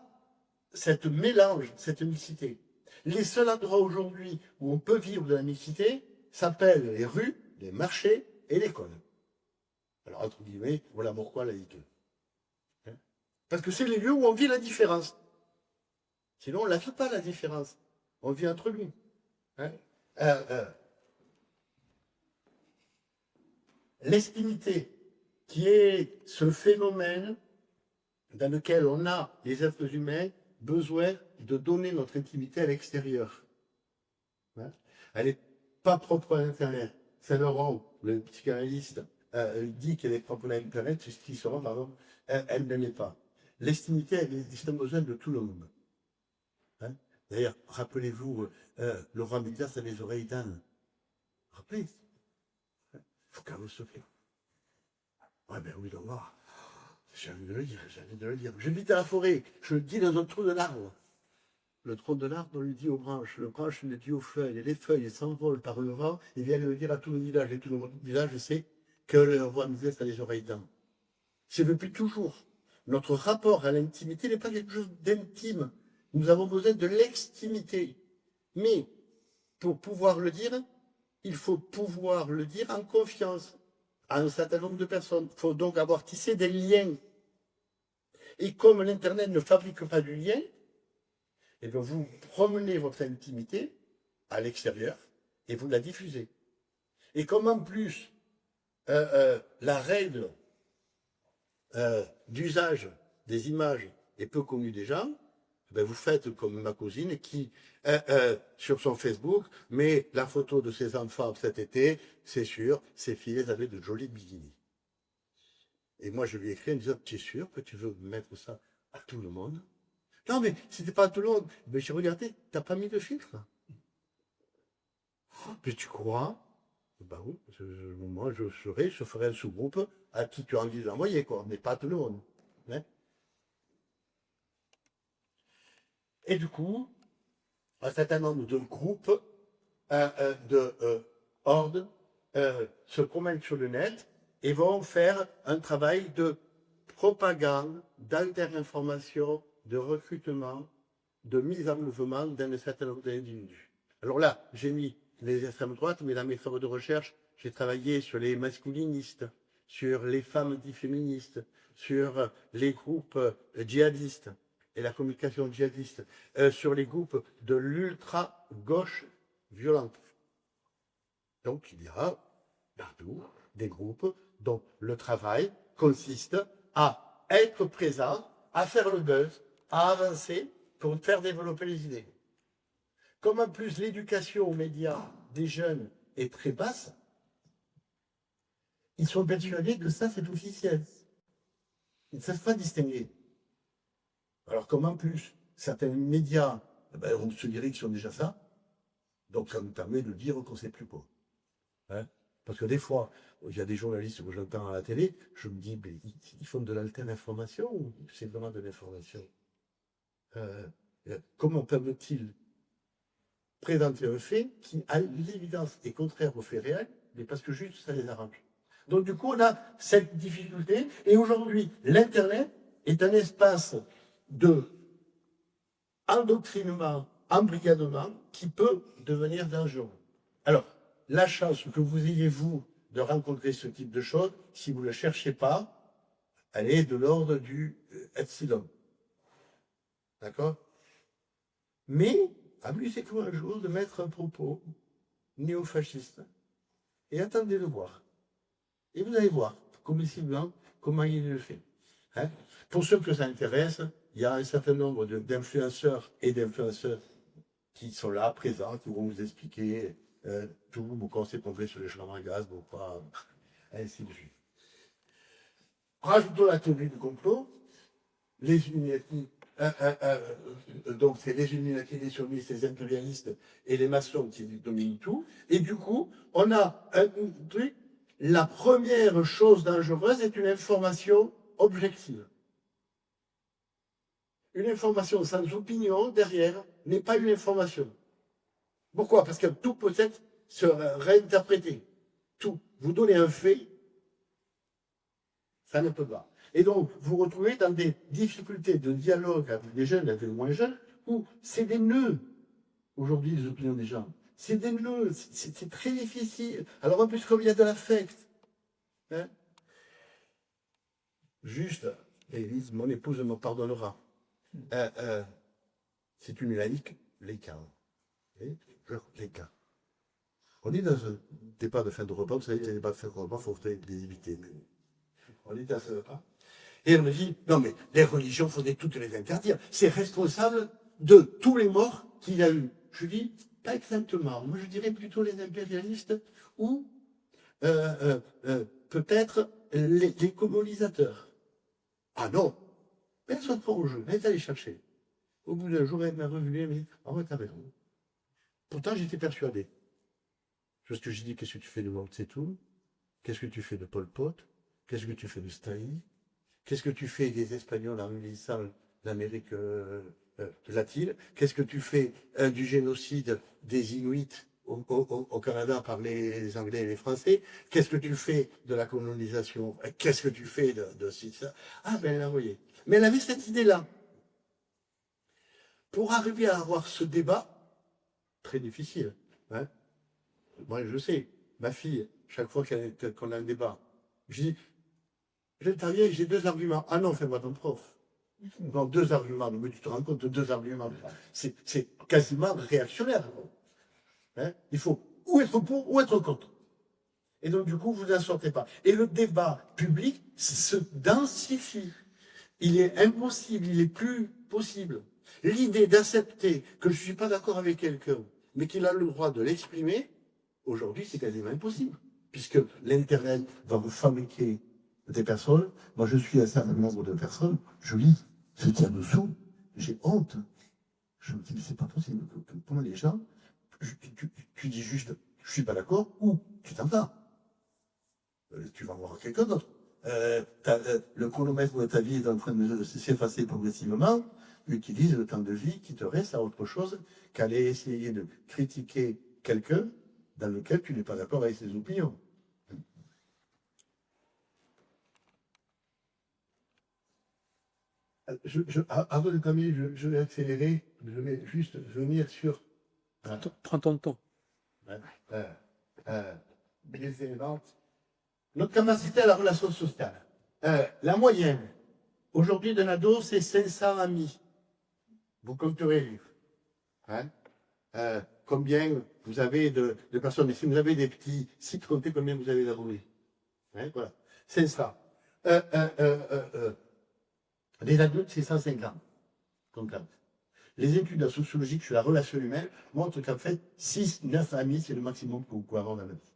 cette mélange, cette mixité. Les seuls endroits aujourd'hui où on peut vivre de la mixité s'appellent les rues, les marchés et l'école. Alors, entre guillemets, voilà pourquoi laïque. Hein? Parce que c'est les lieux où on vit la différence. Sinon, on ne la vit pas, la différence. On vit entre nous. Hein? L'estimité, qui est ce phénomène dans lequel on a, les êtres humains, besoin de donner notre intimité à l'extérieur. Hein? Elle n'est pas propre à l'Internet. Saint-Laurent, le psychanalyste, dit qu'elle est propre à l'Internet, c'est ce qui sera, pardon, elle ne l'est pas. L'estimité, elle est besoin de tout le monde. Hein? D'ailleurs, rappelez-vous, Laurent Bidas a les oreilles d'âne. Rappelez. Il faut qu'elle se fait. Ouais, ben oui, donc, j'ai envie de le dire, J'habite à la forêt, je le dis dans un trou de l'arbre. Le tronc de l'arbre, on le dit aux branches, le branche le dit aux feuilles, et les feuilles s'envolent par le vent et viennent le dire à tout le village. Et tout le village sait que le roi Misès a les oreilles d'âne. C'est depuis toujours. Notre rapport à l'intimité n'est pas quelque chose d'intime. Nous avons besoin de l'extimité. Mais pour pouvoir le dire, il faut pouvoir le dire en confiance à un certain nombre de personnes. Il faut donc avoir tissé des liens. Et comme l'Internet ne fabrique pas du lien, eh bien vous promenez votre intimité à l'extérieur et vous la diffusez. Et comme en plus, la règle d'usage des images est peu connue des gens, ben vous faites comme ma cousine qui, sur son Facebook, met la photo de ses enfants cet été, c'est sûr, ses filles avaient de jolis bikinis. Et moi, je lui ai écrit en disant, tu es sûr que tu veux mettre ça à tout le monde? Non, mais c'était pas à tout le monde. Mais j'ai regardé, t'as pas mis de filtre? Mais tu crois? Ben oui, moi, je ferai un sous-groupe à qui tu as envie d'envoyer, quoi, mais pas à tout le monde. Hein? Et du coup, un certain nombre de groupes, hordes, se promènent sur le net et vont faire un travail de propagande, d'alter-information, de recrutement, de mise en mouvement d'un certain nombre d'individus. Alors là, j'ai mis les extrêmes droites, mais dans mes travaux de recherche, j'ai travaillé sur les masculinistes, sur les femmes dites féministes, sur les groupes djihadistes et la communication djihadiste, sur les groupes de l'ultra-gauche violente. Donc il y a partout des groupes dont le travail consiste à être présent, à faire le buzz, à avancer pour faire développer les idées. Comme en plus l'éducation aux médias des jeunes est très basse, ils sont persuadés que ça c'est officiel. Ils ne savent pas distinguer. Alors comme en plus certains médias, on se dirait qu'ils sont déjà ça, donc ça nous permet de dire qu'on ne sait plus quoi. Hein? Parce que des fois, il y a des journalistes que j'entends à la télé, je me dis, mais ils font de l'alter-information ou c'est vraiment de l'information? Comment peuvent-ils présenter un fait qui, à l'évidence, est contraire aux faits réels, mais parce que juste ça les arrange. Donc du coup, on a cette difficulté, et aujourd'hui, l'Internet est un espace de endoctrinement, embrigadement, qui peut devenir dangereux. Alors, la chance que vous ayez, vous, de rencontrer ce type de choses, si vous ne le cherchez pas, elle est de l'ordre du epsilon. D'accord? Mais, amusez-vous un jour de mettre un propos néofasciste et attendez de voir. Et vous allez voir, communément, comment il le fait. Hein? Pour ceux que ça intéresse, il y a un certain nombre d'influenceurs et d'influenceuses qui sont là, présents, qui vont vous expliquer tout, vos conseils complets sur les chambres à gaz, vos pas, ainsi de suite. Rajoutons la théorie du complot, les Illuminati, donc c'est les Illuminati, les sionistes, les impérialistes et les maçons qui dominent tout, et du coup, on a un truc, la première chose dangereuse est une information objective. Une information sans opinion derrière n'est pas une information. Pourquoi? Parce que tout peut être se réinterpréter. Tout. Vous donnez un fait, ça ne peut pas. Et donc, vous vous retrouvez dans des difficultés de dialogue avec des jeunes, avec des moins jeunes, où c'est des nœuds, aujourd'hui, les opinions des gens. C'est des nœuds, c'est très difficile. Alors, en plus, comme il y a de l'affect, hein, juste, Élise, mon épouse me pardonnera. C'est une laïque, l'écart. L'écart. On est dans un débat de fin de repas, vous savez, les débats de fin de repas, il faut les éviter. On est dans ce repas. Et on me dit, non mais les religions, il faudrait toutes les interdire. C'est responsable de tous les morts qu'il y a eu. Je dis, pas exactement. Moi, je dirais plutôt les impérialistes ou peut-être les colonisateurs. Ah non, personne ne prend au jeu. Elle est allée chercher. Au bout d'un jour, elle m'a revenu, elle m'a dit, ah ouais, t'as raison. Pourtant, j'étais persuadé. Parce que j'ai dit, qu'est-ce que tu fais de Mao Tse-tung? Qu'est-ce que tu fais de Pol Pot? Qu'est-ce que tu fais de Staline? Qu'est-ce que tu fais des Espagnols en envahissant l'Amérique latine? Qu'est-ce que tu fais du génocide des Inuits au Canada par les Anglais et les Français? Qu'est-ce que tu fais de la colonisation? Qu'est-ce que tu fais de ça? Ah ben là, vous voyez. Mais elle avait cette idée-là. Pour arriver à avoir ce débat, très difficile, Hein? Moi, je sais, ma fille, chaque fois qu'on a un débat, je dis, j'interviens, j'ai 2 arguments. Ah non, fais-moi ton prof. Non, 2 arguments, mais tu te rends compte, 2 arguments. C'est quasiment réactionnaire. Hein? Il faut ou être pour ou être contre. Et donc, du coup, vous n'en sortez pas. Et le débat public se densifie. Il est impossible, il est plus possible. L'idée d'accepter que je ne suis pas d'accord avec quelqu'un, mais qu'il a le droit de l'exprimer, aujourd'hui, c'est quasiment impossible. Puisque l'Internet va vous fabriquer des personnes. Moi, je suis un certain nombre de personnes, je lis, je tiens dessous, j'ai honte. Je me dis, mais c'est pas possible. Comment les gens, tu dis juste, je suis pas d'accord, ou tu t'en vas. Tu vas voir quelqu'un d'autre. Le chronomètre de ta vie est en train de s'effacer progressivement. Utilise le temps de vie qui te reste à autre chose qu'aller essayer de critiquer quelqu'un dans lequel tu n'es pas d'accord avec ses opinions. Avant de terminer, je vais accélérer. Je vais juste venir sur Prends ton temps. les éléments. Notre capacité à la relation sociale. La moyenne, aujourd'hui, d'un ado, c'est 500 amis. Vous compterez les livres. Hein? Combien vous avez de personnes. Et si vous avez des petits sites, comptez combien vous avez d'abonnés. Hein? Voilà. 500. Les adultes, c'est 150. Comptable. Les études sociologiques sur la relation humaine montrent qu'en fait, 6-9 amis, c'est le maximum que vous pouvez avoir dans la vie.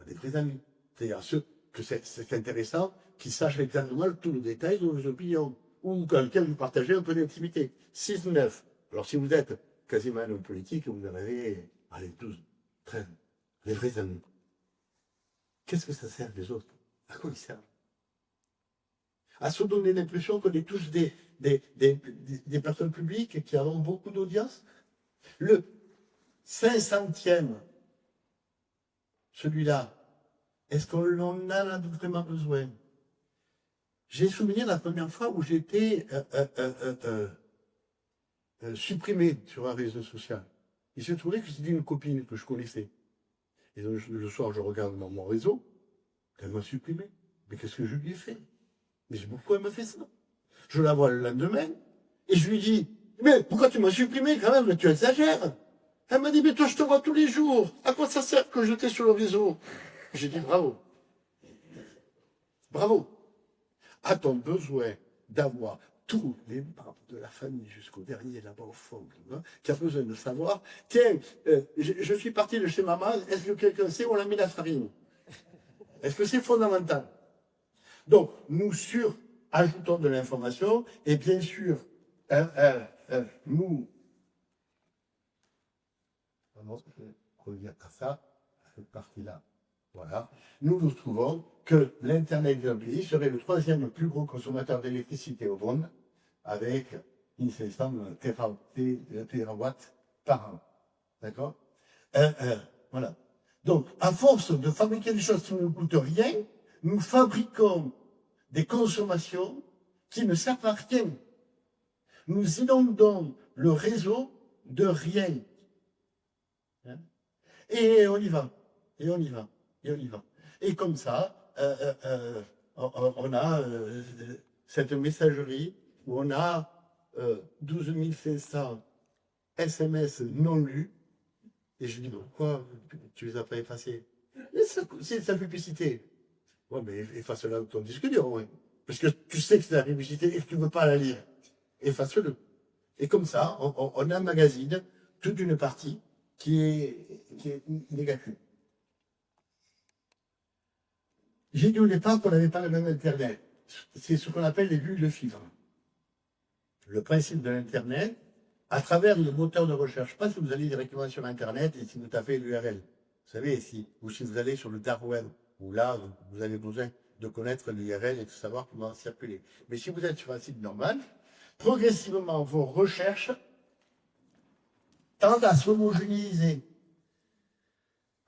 Des vrais amis. C'est-à-dire ceux que c'est intéressant, qui sachent exactement tout le détail de vos opinions, ou dans lequel vous partagez un peu d'intimité. 6-9. Alors si vous êtes quasiment un homme politique, vous en avez, allez, 12, 13. Les vrais amis. Qu'est-ce que ça sert les autres? À quoi ils servent? À se donner l'impression qu'on est tous des personnes publiques qui avons beaucoup d'audience. Le 500e, celui-là, est-ce qu'on en a vraiment besoin? J'ai souvenir la première fois où j'étais supprimé sur un réseau social. Il se trouvait que c'était une copine que je connaissais. Et donc, le soir, je regarde mon réseau, elle m'a supprimé. Mais qu'est-ce que je lui ai fait? Mais pourquoi elle me fait ça? Je la vois le lendemain, et je lui dis, mais pourquoi tu m'as supprimé quand même? Tu exagères. Elle m'a dit, mais toi, je te vois tous les jours. À quoi ça sert que j'étais sur le réseau? J'ai dit, bravo. Bravo. A-t-on besoin d'avoir tous les membres de la famille jusqu'au dernier là-bas au fond, hein, qui a besoin de savoir, tiens, je suis parti de chez maman, est-ce que quelqu'un sait où on a mis la farine? Est-ce que c'est fondamental? Donc, nous ajoutons de l'information, et bien sûr, nous, je vais revenir à ça, cette partie-là, voilà, nous trouvons que l'Internet d'un pays serait le 3e plus gros consommateur d'électricité au monde, avec 1500 térawatts par an. D'accord? Voilà. Donc, à force de fabriquer des choses qui ne nous coûtent rien, nous fabriquons des consommations qui ne servent à rien. Nous inondons le réseau de rien. Hein? Et on y va. Et on y va. Et on y va. Et comme ça, on a cette messagerie où on a 12 500 SMS non lus. Et je dis, pourquoi tu les as pas effacés? C'est de sa publicité. Ouais, mais efface-la de ton disque dur, ouais. Parce que tu sais que c'est la publicité et que tu ne veux pas la lire. Efface-le. Et comme ça, on emmagasine toute une partie qui est négative. J'ai dit au départ qu'on n'avait pas le même Internet. C'est ce qu'on appelle les bulles de fibre. Le principe de l'Internet, à travers le moteur de recherche, pas si vous allez directement sur Internet et si vous tapez l'URL. Vous savez, ou si vous allez sur le dark web, où là, vous avez besoin de connaître l'URL et de savoir comment circuler. Mais si vous êtes sur un site normal, progressivement, vos recherches tendent à s'homogénéiser.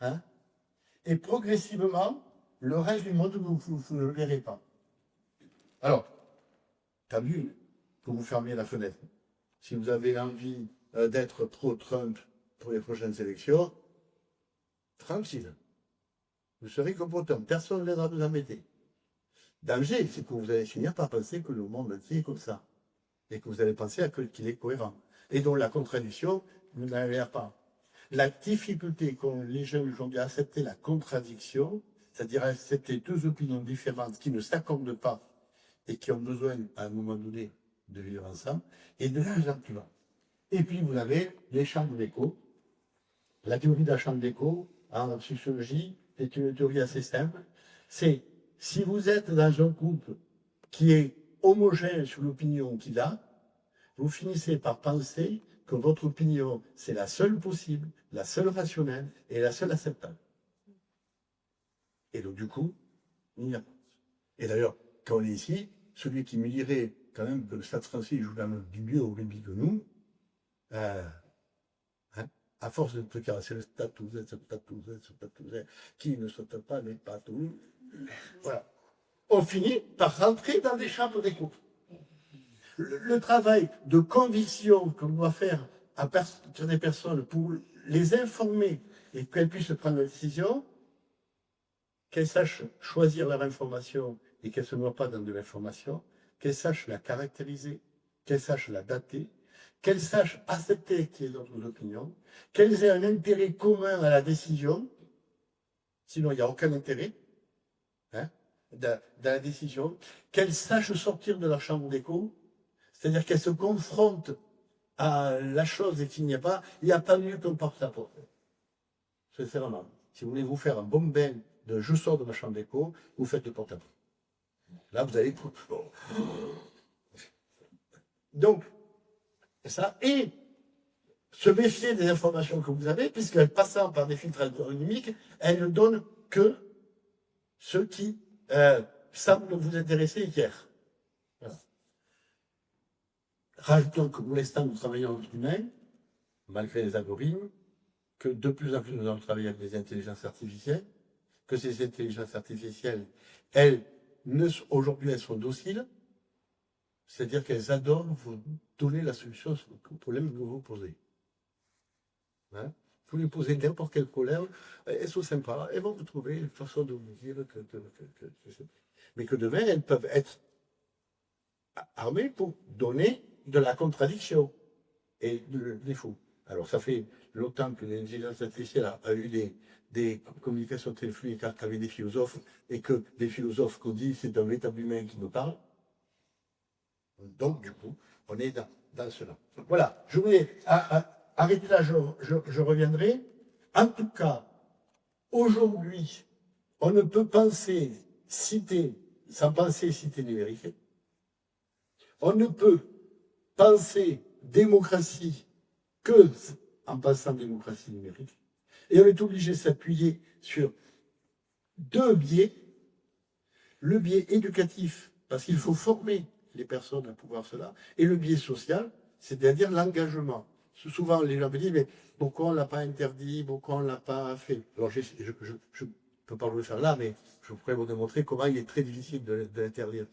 Hein? Et progressivement, le reste du monde, vous ne le verrez pas. Alors, t'as vu que vous fermiez la fenêtre. Si vous avez envie d'être pro-Trump, pour les prochaines élections, tranquille. Vous serez comportant. Personne ne viendra vous embêter. Danger, c'est que vous allez finir par penser que le monde entier est comme ça. Et que vous allez penser qu'il est cohérent. Et donc la contradiction, vous n'avez pas. La difficulté qu'ont les jeunes aujourd'hui à accepter la contradiction, c'est-à-dire accepter deux opinions différentes qui ne s'accordent pas et qui ont besoin, à un moment donné, de vivre ensemble, est de plus en plus bas. Et puis vous avez les chambres d'écho. La théorie de la chambre d'écho, en sociologie, est une théorie assez simple. C'est si vous êtes dans un groupe qui est homogène sur l'opinion qu'il a, vous finissez par penser que votre opinion, c'est la seule possible, la seule rationnelle et la seule acceptable. Et donc, du coup, il n'y a pas. Et d'ailleurs, quand on est ici, celui qui me dirait quand même que le Stade français joue dans le mieux au rugby que nous, à force de te caresser le Stade Toulousain, qui ne saute pas les patous, voilà. On finit par rentrer dans des chambres d'écho. Le travail de conviction qu'on doit faire sur des personnes pour les informer et qu'elles puissent prendre la décision, qu'elles sachent choisir leur information et qu'elles ne se noient pas dans de l'information, qu'elles sachent la caractériser, qu'elles sachent la dater, qu'elles sachent accepter qu'il y ait d'autres opinions, qu'elles aient un intérêt commun à la décision, sinon il n'y a aucun intérêt dans la décision, qu'elles sachent sortir de leur chambre d'écho, c'est-à-dire qu'elles se confrontent à la chose et qu'il n'y a pas mieux qu'un porte-à-porte. Sincèrement, si vous voulez vous faire un bon bain de je sors de ma chambre d'écho, vous faites le porte-à-porte. Là, vous allez... Donc, ça, et se méfier des informations que vous avez, puisqu'elles passant par des filtres algorithmiques, elles ne donnent que ce qui semble vous intéresser hier. Voilà. Rajoutons que pour l'instant, nous travaillons en humain, malgré les algorithmes, que de plus en plus nous allons travailler avec des intelligences artificielles, que ces intelligences artificielles, aujourd'hui, elles sont dociles, c'est-à-dire qu'elles adorent vous donner la solution au problème que vous vous posez. Hein? Vous lui posez n'importe quel problème, elles sont sympas, elles vont vous trouver une façon de vous dire mais que demain, elles peuvent être armées pour donner de la contradiction et de défaut. Alors, ça fait longtemps que l'intelligence artificielle a eu des communications téléphoniques avec des philosophes, et que des philosophes qu'on dit c'est un véritable humain qui nous parle. Donc, du coup, on est dans cela. Voilà, je voulais arrêter là, je reviendrai. En tout cas, aujourd'hui, on ne peut penser cité sans penser cité numérique. On ne peut penser démocratie que en pensant démocratie numérique. Et on est obligé de s'appuyer sur deux biais. Le biais éducatif, parce qu'il faut former les personnes à pouvoir cela, et le biais social, c'est-à-dire l'engagement. Souvent, les gens me disent, mais pourquoi on ne l'a pas interdit, pourquoi on ne l'a pas fait? Alors, je ne peux pas le faire là, mais je pourrais vous démontrer comment il est très difficile de l'interdire.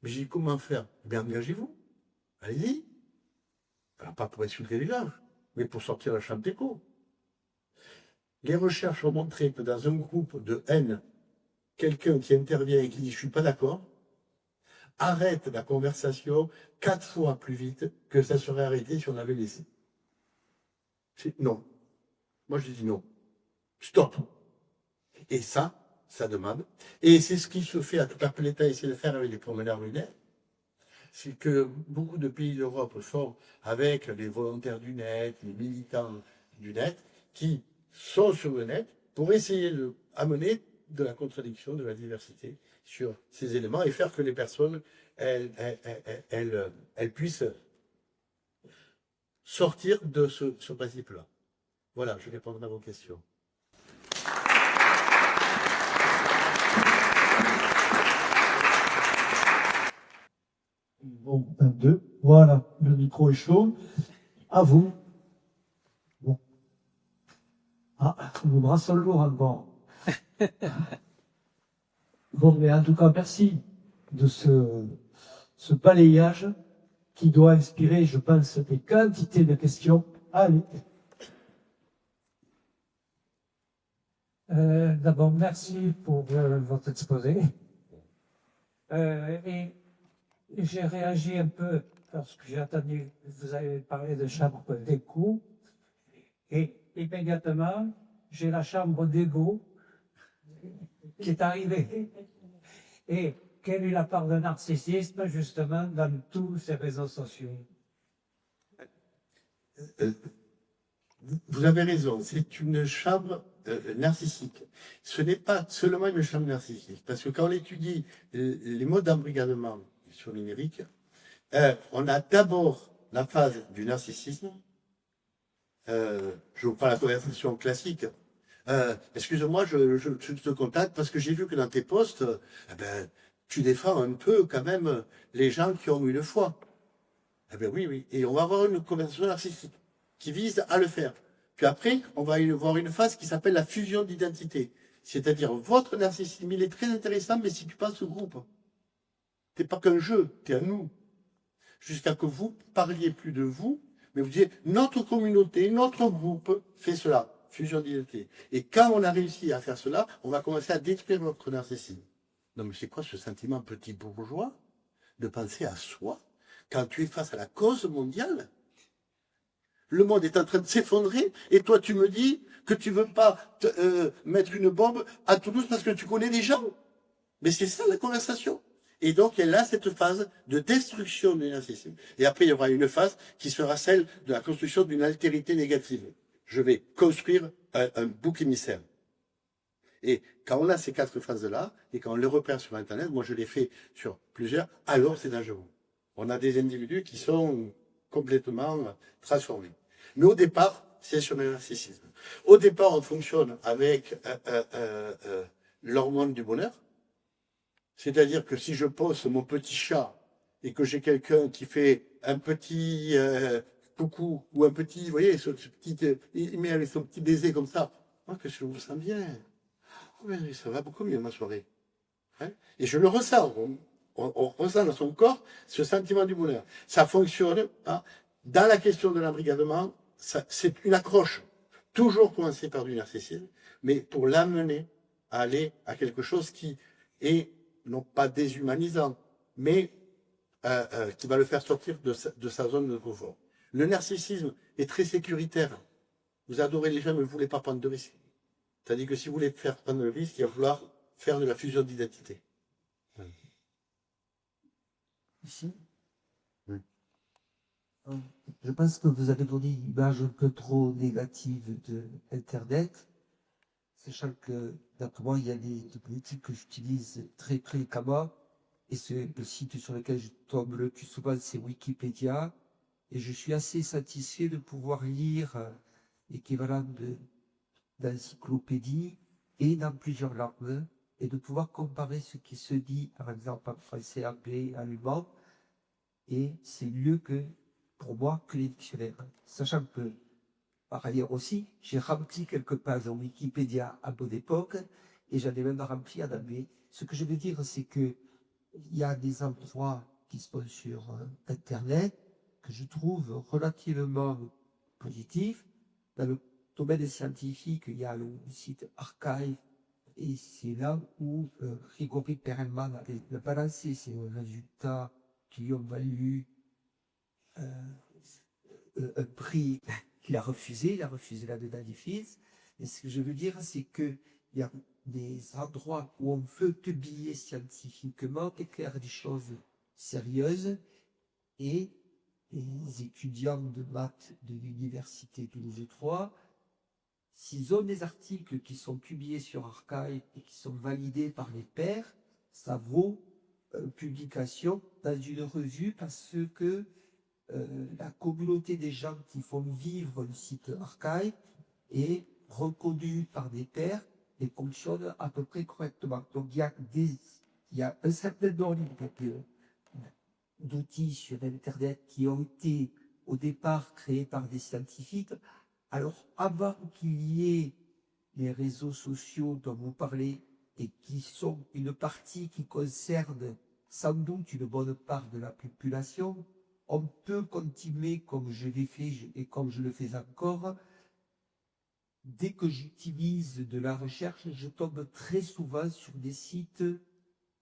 Mais j'ai dit, comment faire? Bien, engagez-vous. Allez-y. Alors, pas pour insulter les gens, mais pour sortir la chambre d'écho. Les recherches ont montré que dans un groupe de haine, quelqu'un qui intervient et qui dit « je ne suis pas d'accord », arrête la conversation 4 fois plus vite que ça serait arrêté si on avait laissé. Non. Moi, je dis non. Stop. Et ça demande. Et c'est ce qui se fait à tout l'État essaie de faire avec les promeneurs lunaires. C'est que beaucoup de pays d'Europe font avec les volontaires du net, les militants du net, qui sont sur le net pour essayer d'amener de la contradiction, de la diversité sur ces éléments et faire que les personnes, elles puissent sortir de ce principe-là. Voilà, je répondrai à vos questions. Bon, 22, voilà, le micro est chaud. À vous. Bon. Ah, vos bras sont lourds encore. Bon, mais en tout cas, merci de ce balayage qui doit inspirer, je pense, des quantités de questions. Allez. D'abord, merci pour votre exposé. Et j'ai réagi un peu lorsque j'ai entendu que vous avez parlé de chambre d'écho. Et immédiatement, j'ai la chambre d'égo qui est arrivée. Et quelle est la part de narcissisme, justement, dans tous ces réseaux sociaux? Vous avez raison, c'est une chambre narcissique. Ce n'est pas seulement une chambre narcissique, parce que quand on étudie les modes d'embrigadement sur le numérique, on a d'abord la phase du narcissisme. Je vous prends la conversation classique. Excuse-moi, je te contacte parce que j'ai vu que dans tes posts, tu défends un peu quand même les gens qui ont eu une foi. Eh bien oui, oui. Et on va avoir une conversation narcissique qui vise à le faire. Puis après, on va y voir une phase qui s'appelle la fusion d'identité. C'est-à-dire, votre narcissisme, il est très intéressant, mais si tu passes au groupe, t'es pas qu'un jeu, t'es un nous. Jusqu'à que vous parliez plus de vous, mais vous disiez, notre communauté, notre groupe fait cela. Fusion d'identité. Et quand on a réussi à faire cela, on va commencer à détruire notre narcissisme. Non, mais c'est quoi ce sentiment petit bourgeois de penser à soi quand tu es face à la cause mondiale? Le monde est en train de s'effondrer et toi tu me dis que tu veux pas mettre une bombe à Toulouse parce que tu connais des gens. Mais c'est ça la conversation. Et donc elle a cette phase de destruction du narcissisme. Et après il y aura une phase qui sera celle de la construction d'une altérité négative. Je vais construire un bouc émissaire. Et quand on a ces 4 phases-là, et quand on les repère sur Internet, moi je l'ai fait sur plusieurs, alors c'est dangereux. On a des individus qui sont complètement transformés. Mais au départ, c'est sur le narcissisme. Au départ, on fonctionne avec l'hormone du bonheur. C'est-à-dire que si je pose mon petit chat et que j'ai quelqu'un qui fait un petit coucou ou un petit, vous voyez, ce petit, il met avec son petit baiser comme ça, moi, que je me sens bien. Oui, ça va beaucoup mieux ma soirée. Hein, et je le ressens. On ressent dans son corps ce sentiment du bonheur. Ça fonctionne. Hein. Dans la question de l'embrigadement, c'est une accroche. Toujours commencer par du narcissisme, mais pour l'amener à aller à quelque chose qui est non pas déshumanisant, mais qui va le faire sortir de sa zone de confort. Le narcissisme est très sécuritaire. Vous adorez les gens, mais vous ne voulez pas prendre de risques. C'est-à-dire que si vous voulez faire prendre le risque, il va falloir faire de la fusion d'identité. Ici, Oui. je pense que vous avez donné une image un peu trop négative de Internet, sachant que, d'après moi, il y a des politiques que j'utilise très fréquemment, et c'est le site sur lequel je tombe le plus souvent, c'est Wikipédia, et je suis assez satisfait de pouvoir lire l'équivalent d'encyclopédie et dans plusieurs langues, et de pouvoir comparer ce qui se dit, par exemple, en français, anglais, allemand, et c'est mieux que, pour moi, que les dictionnaires. Sachant que, par ailleurs aussi, j'ai rempli quelques pages en Wikipédia à bonne époque, et j'en ai même rempli en anglais. Ce que je veux dire, c'est que il y a des endroits qui sont sur Internet que je trouve relativement positifs. Dans le domaine scientifique, il y a le site Archive, et c'est là où Grégory Perelman avait balancé ses résultats qui ont valu un prix qu'il a refusé. Il a refusé là-dedans des fils. Et ce que je veux dire, c'est qu'il y a des endroits où on veut publier scientifiquement, écrire des choses sérieuses, et les étudiants de maths de l'université Toulouse 3, s'ils ont des articles qui sont publiés sur Archive et qui sont validés par les pairs, ça vaut publication dans une revue, parce que la communauté des gens qui font vivre le site Archive est reconnue par des pairs et fonctionne à peu près correctement. Donc il y a un certain nombre d'outils sur Internet qui ont été au départ créés par des scientifiques. Alors avant qu'il y ait les réseaux sociaux dont vous parlez, et qui sont une partie qui concerne sans doute une bonne part de la population, on peut continuer, comme je l'ai fait et comme je le fais encore, dès que j'utilise de la recherche, je tombe très souvent sur des sites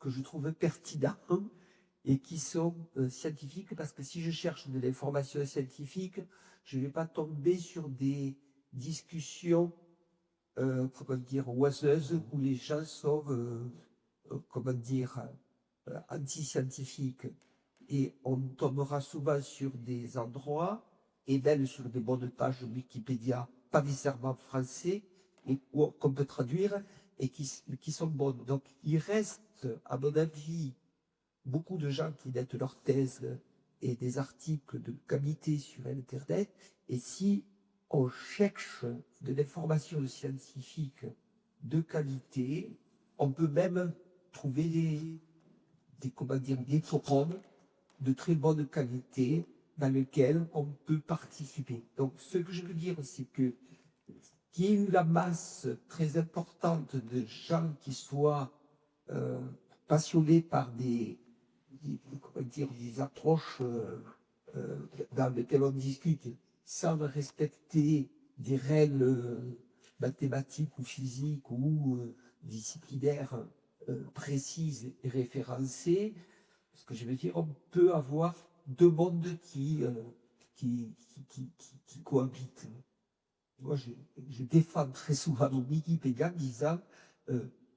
que je trouve pertinents et qui sont scientifiques, parce que si je cherche de l'information scientifique, je ne vais pas tomber sur des discussions, comment dire, oiseuses, où les gens sont, comment dire, anti-scientifiques. Et on tombera souvent sur des endroits, et même sur des bonnes pages Wikipédia, pas nécessairement français, et qu'on peut traduire, et qui sont bonnes. Donc, il reste, à mon avis, beaucoup de gens qui mettent leurs thèses et des articles de qualité sur Internet, et si on cherche de l'information scientifique de qualité, on peut même trouver comment dire, des forums de très bonne qualité dans lesquels on peut participer. Donc, ce que je veux dire, c'est que qu'il y ait eu la masse très importante de gens qui soient passionnés par comment dire, des approches dans lesquelles on discute sans respecter des règles mathématiques ou physiques ou disciplinaires précises et référencées. Ce que je veux dire, on peut avoir deux mondes qui cohabitent. Moi, je défends très souvent mon Wikipédia en disant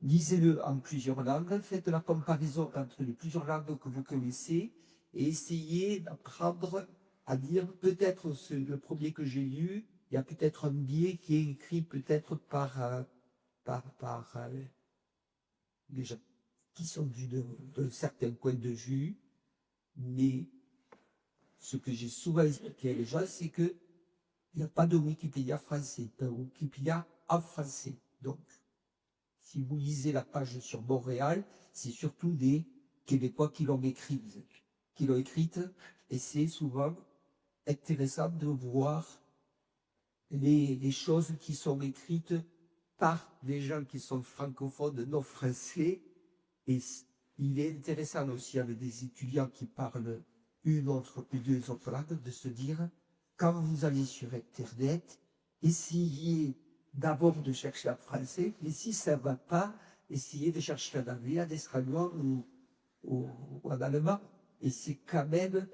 lisez-le en plusieurs langues, faites la comparaison entre les plusieurs langues que vous connaissez et essayez d'apprendre à dire peut-être le premier que j'ai lu, il y a peut-être un biais qui est écrit peut-être par les gens qui sont d'un certain point de vue, mais ce que j'ai souvent expliqué à les gens, c'est que il n'y a pas de Wikipédia français, il y a un Wikipédia en français. Donc, si vous lisez la page sur Montréal, c'est surtout des Québécois qui l'ont écrite, et c'est souvent intéressant de voir les choses qui sont écrites par des gens qui sont francophones, non français, et il est intéressant aussi avec des étudiants qui parlent une autre ou deux autres langues de se dire, quand vous allez sur Internet, essayez d'abord de chercher en français, et si ça ne va pas, essayez de chercher en anglais, en espagnol ou en allemand. Et c'est quand même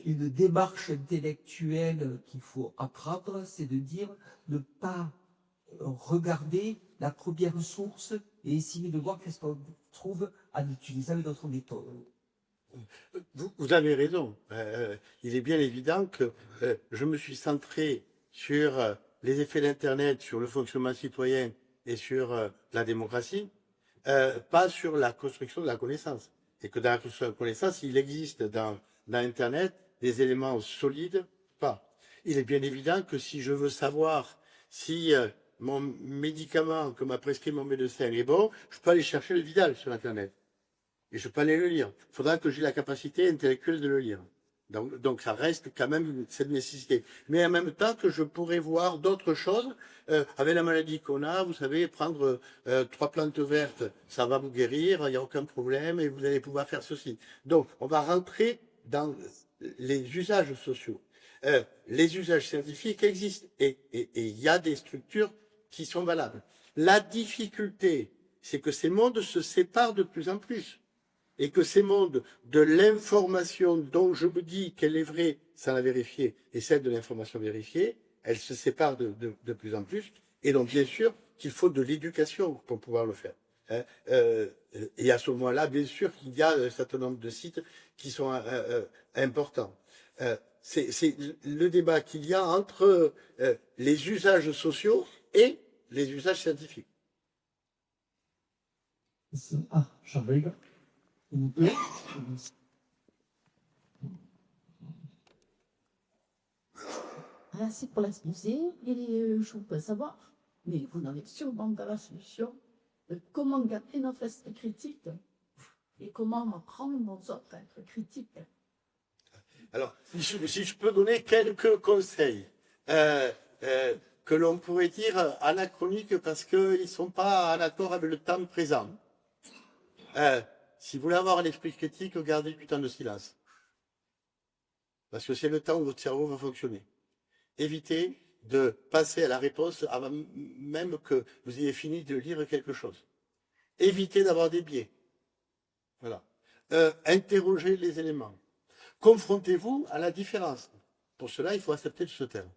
une démarche intellectuelle qu'il faut apprendre, c'est de dire ne pas regarder la première source et essayer de voir qu'est-ce qu'on trouve en utilisant d'autres méthodes. Vous avez raison. Il est bien évident que je me suis centré sur les effets d'Internet, sur le fonctionnement citoyen et sur la démocratie, pas sur la construction de la connaissance. Et que dans la construction de la connaissance, il existe dans Internet des éléments solides, pas. Il est bien évident que si je veux savoir si mon médicament que m'a prescrit mon médecin est bon, je peux aller chercher le Vidal sur Internet. Et je peux aller le lire. Il faudra que j'ai la capacité intellectuelle de le lire. Donc ça reste quand même cette nécessité. Mais en même temps que je pourrais voir d'autres choses. Avec la maladie qu'on a, vous savez, prendre 3 plantes vertes, ça va vous guérir, il n'y a aucun problème et vous allez pouvoir faire ceci. Donc on va rentrer dans les usages sociaux. Les usages scientifiques existent et il y a des structures qui sont valables. La difficulté, c'est que ces mondes se séparent de plus en plus. Et que ces mondes de l'information dont je me dis qu'elle est vraie sans la vérifier et celle de l'information vérifiée, elles se séparent de plus en plus. Et donc, bien sûr, qu'il faut de l'éducation pour pouvoir le faire. Et à ce moment-là, bien sûr qu'il y a un certain nombre de sites qui sont importants. C'est le débat qu'il y a entre les usages sociaux et les usages scientifiques. Ah, Jean-Luc. Merci pour l'exposé. Et je voudrais savoir, mais vous n'avez sûrement pas la solution, de comment garder notre esprit critique et comment apprendre aux autres à être critiques. Alors, si je peux donner quelques conseils que l'on pourrait dire anachroniques parce qu'ils ne sont pas en accord avec le temps présent. Si vous voulez avoir un esprit critique, gardez du temps de silence. Parce que c'est le temps où votre cerveau va fonctionner. Évitez de passer à la réponse avant même que vous ayez fini de lire quelque chose. Évitez d'avoir des biais. Voilà. Interrogez les éléments. Confrontez-vous à la différence. Pour cela, il faut accepter de se taire.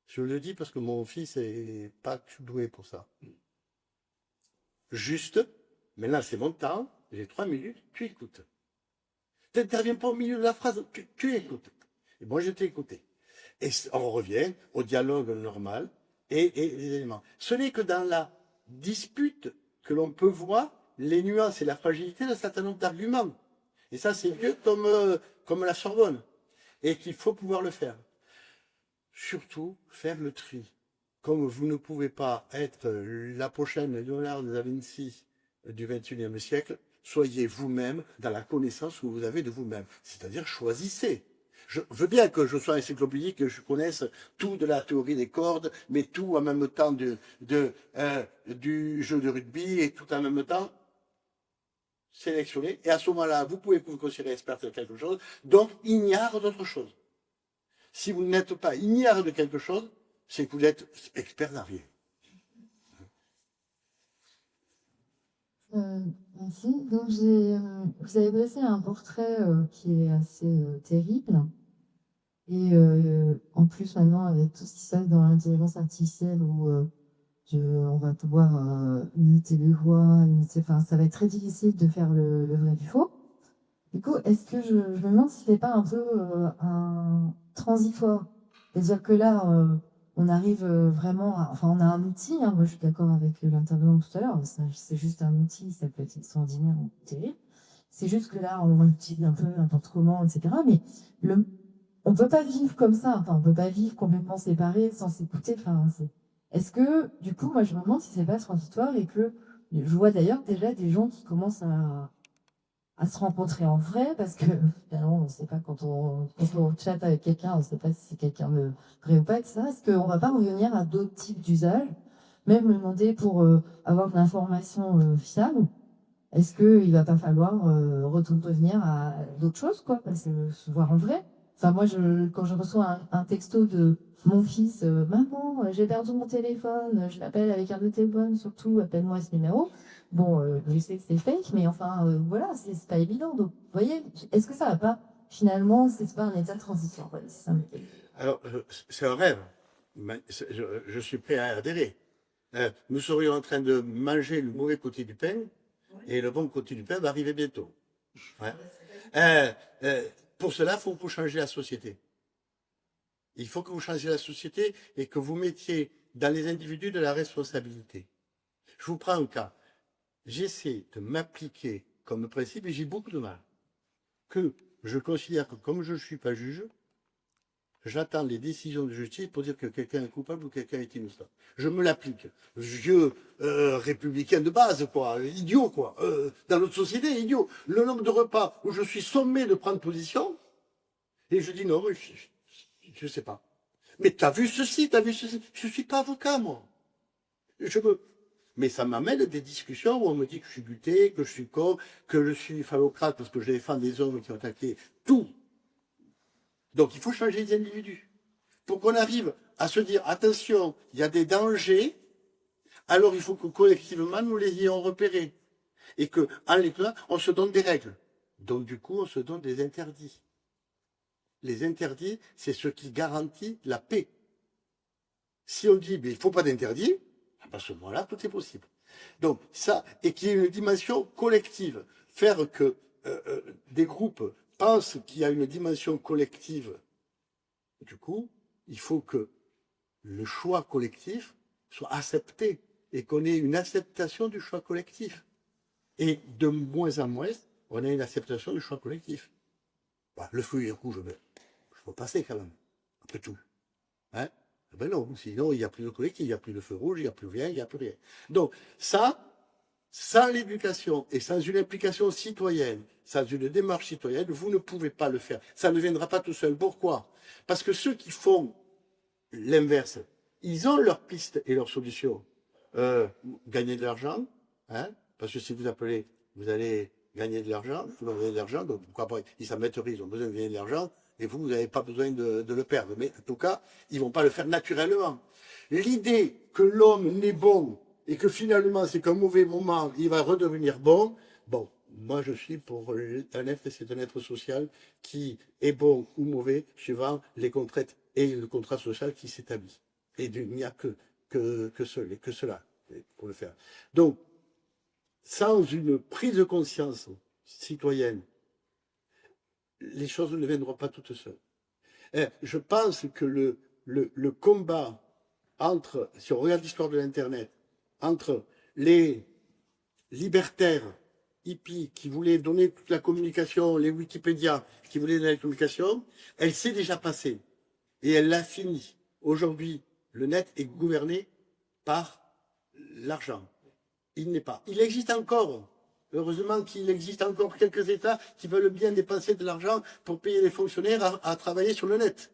Je le dis parce que mon fils est pas doué pour ça. Juste, maintenant c'est mon temps, j'ai 3 minutes, tu écoutes. Tu n'interviens pas au milieu de la phrase, tu écoutes. Et moi je t'ai écouté. Et on revient au dialogue normal et les éléments. Ce n'est que dans la dispute que l'on peut voir les nuances et la fragilité d'un certain nombre d'arguments. Et ça, c'est vieux comme la Sorbonne. Et qu'il faut pouvoir le faire. Surtout, faire le tri. Comme vous ne pouvez pas être la prochaine Léonard da Vinci du XXIe siècle, soyez vous-même dans la connaissance que vous avez de vous-même. C'est-à-dire, choisissez. Je veux bien que je sois encyclopédique, que je connaisse tout de la théorie des cordes, mais tout en même temps du jeu de rugby et tout en même temps sélectionner. Et à ce moment-là, vous pouvez vous considérer expert de quelque chose, donc ignare d'autre chose. Si vous n'êtes pas ignare de quelque chose, c'est que vous êtes expert d'un rien. Merci. Donc, vous avez dressé un portrait qui est assez terrible. Et en plus, maintenant, avec tout ce qui se passe dans l'intelligence artificielle, où on va pouvoir imiter les voix, enfin, ça va être très difficile de faire le vrai du faux. Du coup, est-ce que je me demande si c'est pas un peu un transitoire? C'est-à-dire que là, on arrive vraiment enfin, on a un outil, hein, moi je suis d'accord avec l'intervenant tout à l'heure, c'est juste un outil, ça peut être extraordinaire ou terrible. C'est juste que là, on l'utilise un peu n'importe comment, etc. Mais on peut pas vivre comme ça, enfin, on peut pas vivre complètement séparés sans s'écouter. Enfin, est-ce que, du coup, moi je me demande si c'est pas transitoire et que je vois d'ailleurs déjà des gens qui commencent à se rencontrer en vrai, parce que finalement, on ne sait pas quand on chatte avec quelqu'un, on ne sait pas si c'est quelqu'un de vrai ou pas, etc. Est-ce qu'on ne va pas revenir à d'autres types d'usages, même me demander pour avoir de l'information fiable, est-ce qu'il ne va pas falloir revenir à d'autres choses, quoi, parce que se voir en vrai. Enfin, moi, quand je reçois un texto de mon fils, maman, j'ai perdu mon téléphone, je l'appelle avec un de tes bonnes, surtout, appelle-moi à ce numéro. Bon, je sais que c'est fake, mais enfin, voilà, c'est pas évident. Donc, vous voyez, est-ce que ça va pas, finalement, c'est pas un état de transition, ouais, c'est ça. Alors, c'est un rêve. Mais je suis prêt à adhérer. Nous serions en train de manger le mauvais côté du pain, et le bon côté du pain va arriver bientôt. Ouais. Pour cela, il faut changer la société. Il faut que vous changiez la société et que vous mettiez dans les individus de la responsabilité. Je vous prends un cas. J'essaie de m'appliquer comme principe et j'ai beaucoup de mal. Que je considère que comme je ne suis pas juge, j'attends les décisions de justice pour dire que quelqu'un est coupable ou quelqu'un est innocent. Je me l'applique. Vieux républicain de base, quoi. Idiot, quoi. Dans notre société, idiot. Le nombre de repas où je suis sommé de prendre position, et je dis non, je ne sais pas. Mais t'as vu ceci, t'as vu ceci. Je ne suis pas avocat, moi. Mais ça m'amène des discussions où on me dit que je suis buté, que je suis con, que je suis phallocrate parce que je défends des hommes qui ont attaqué tout. Donc il faut changer les individus. Pour qu'on arrive à se dire, attention, il y a des dangers, alors il faut que collectivement nous les ayons repérés. Et qu'en l'état, on se donne des règles. Donc du coup, on se donne des interdits. Les interdits, c'est ce qui garantit la paix. Si on dit, mais il ne faut pas d'interdit, à ce moment-là, tout est possible. Donc ça, et qu'il y ait une dimension collective. Faire que des groupes pensent qu'il y a une dimension collective, du coup, il faut que le choix collectif soit accepté et qu'on ait une acceptation du choix collectif. Et de moins en moins, on a une acceptation du choix collectif. Bah, le feu est rouge, mais je peux passer quand même, après tout. Hein? Ben non, sinon il n'y a plus de collectif, il n'y a plus de feu rouge, il n'y a plus rien, il n'y a plus rien. Donc ça, sans l'éducation et sans une implication citoyenne, sans une démarche citoyenne, vous ne pouvez pas le faire. Ça ne viendra pas tout seul. Pourquoi? Parce que ceux qui font l'inverse, ils ont leurs pistes et leurs solutions. Gagner de l'argent, hein? Parce que si vous appelez, vous allez gagner de l'argent, vous allez gagner de l'argent, donc pourquoi pas? Ils s'en mettent, ils ont besoin de gagner de l'argent, Et vous n'avez pas besoin de le perdre. Mais en tout cas, ils vont pas le faire naturellement. L'idée que l'homme n'est bon et que finalement, c'est qu'un mauvais moment, il va redevenir bon, bon, moi je suis pour un être, c'est un être social qui est bon ou mauvais suivant les contraintes et le contrat social qui s'établit. Et il n'y a que cela pour le faire. Donc, sans une prise de conscience citoyenne, les choses ne viendront pas toutes seules. Je pense que le combat entre, si on regarde l'histoire de l'Internet, entre les libertaires hippies qui voulaient donner toute la communication, les Wikipédia qui voulaient donner la communication, elle s'est déjà passée. Et elle l'a fini. Aujourd'hui, le net est gouverné par l'argent. Il n'est pas. Il existe encore. Heureusement qu'il existe encore quelques États qui veulent bien dépenser de l'argent pour payer les fonctionnaires à travailler sur le net.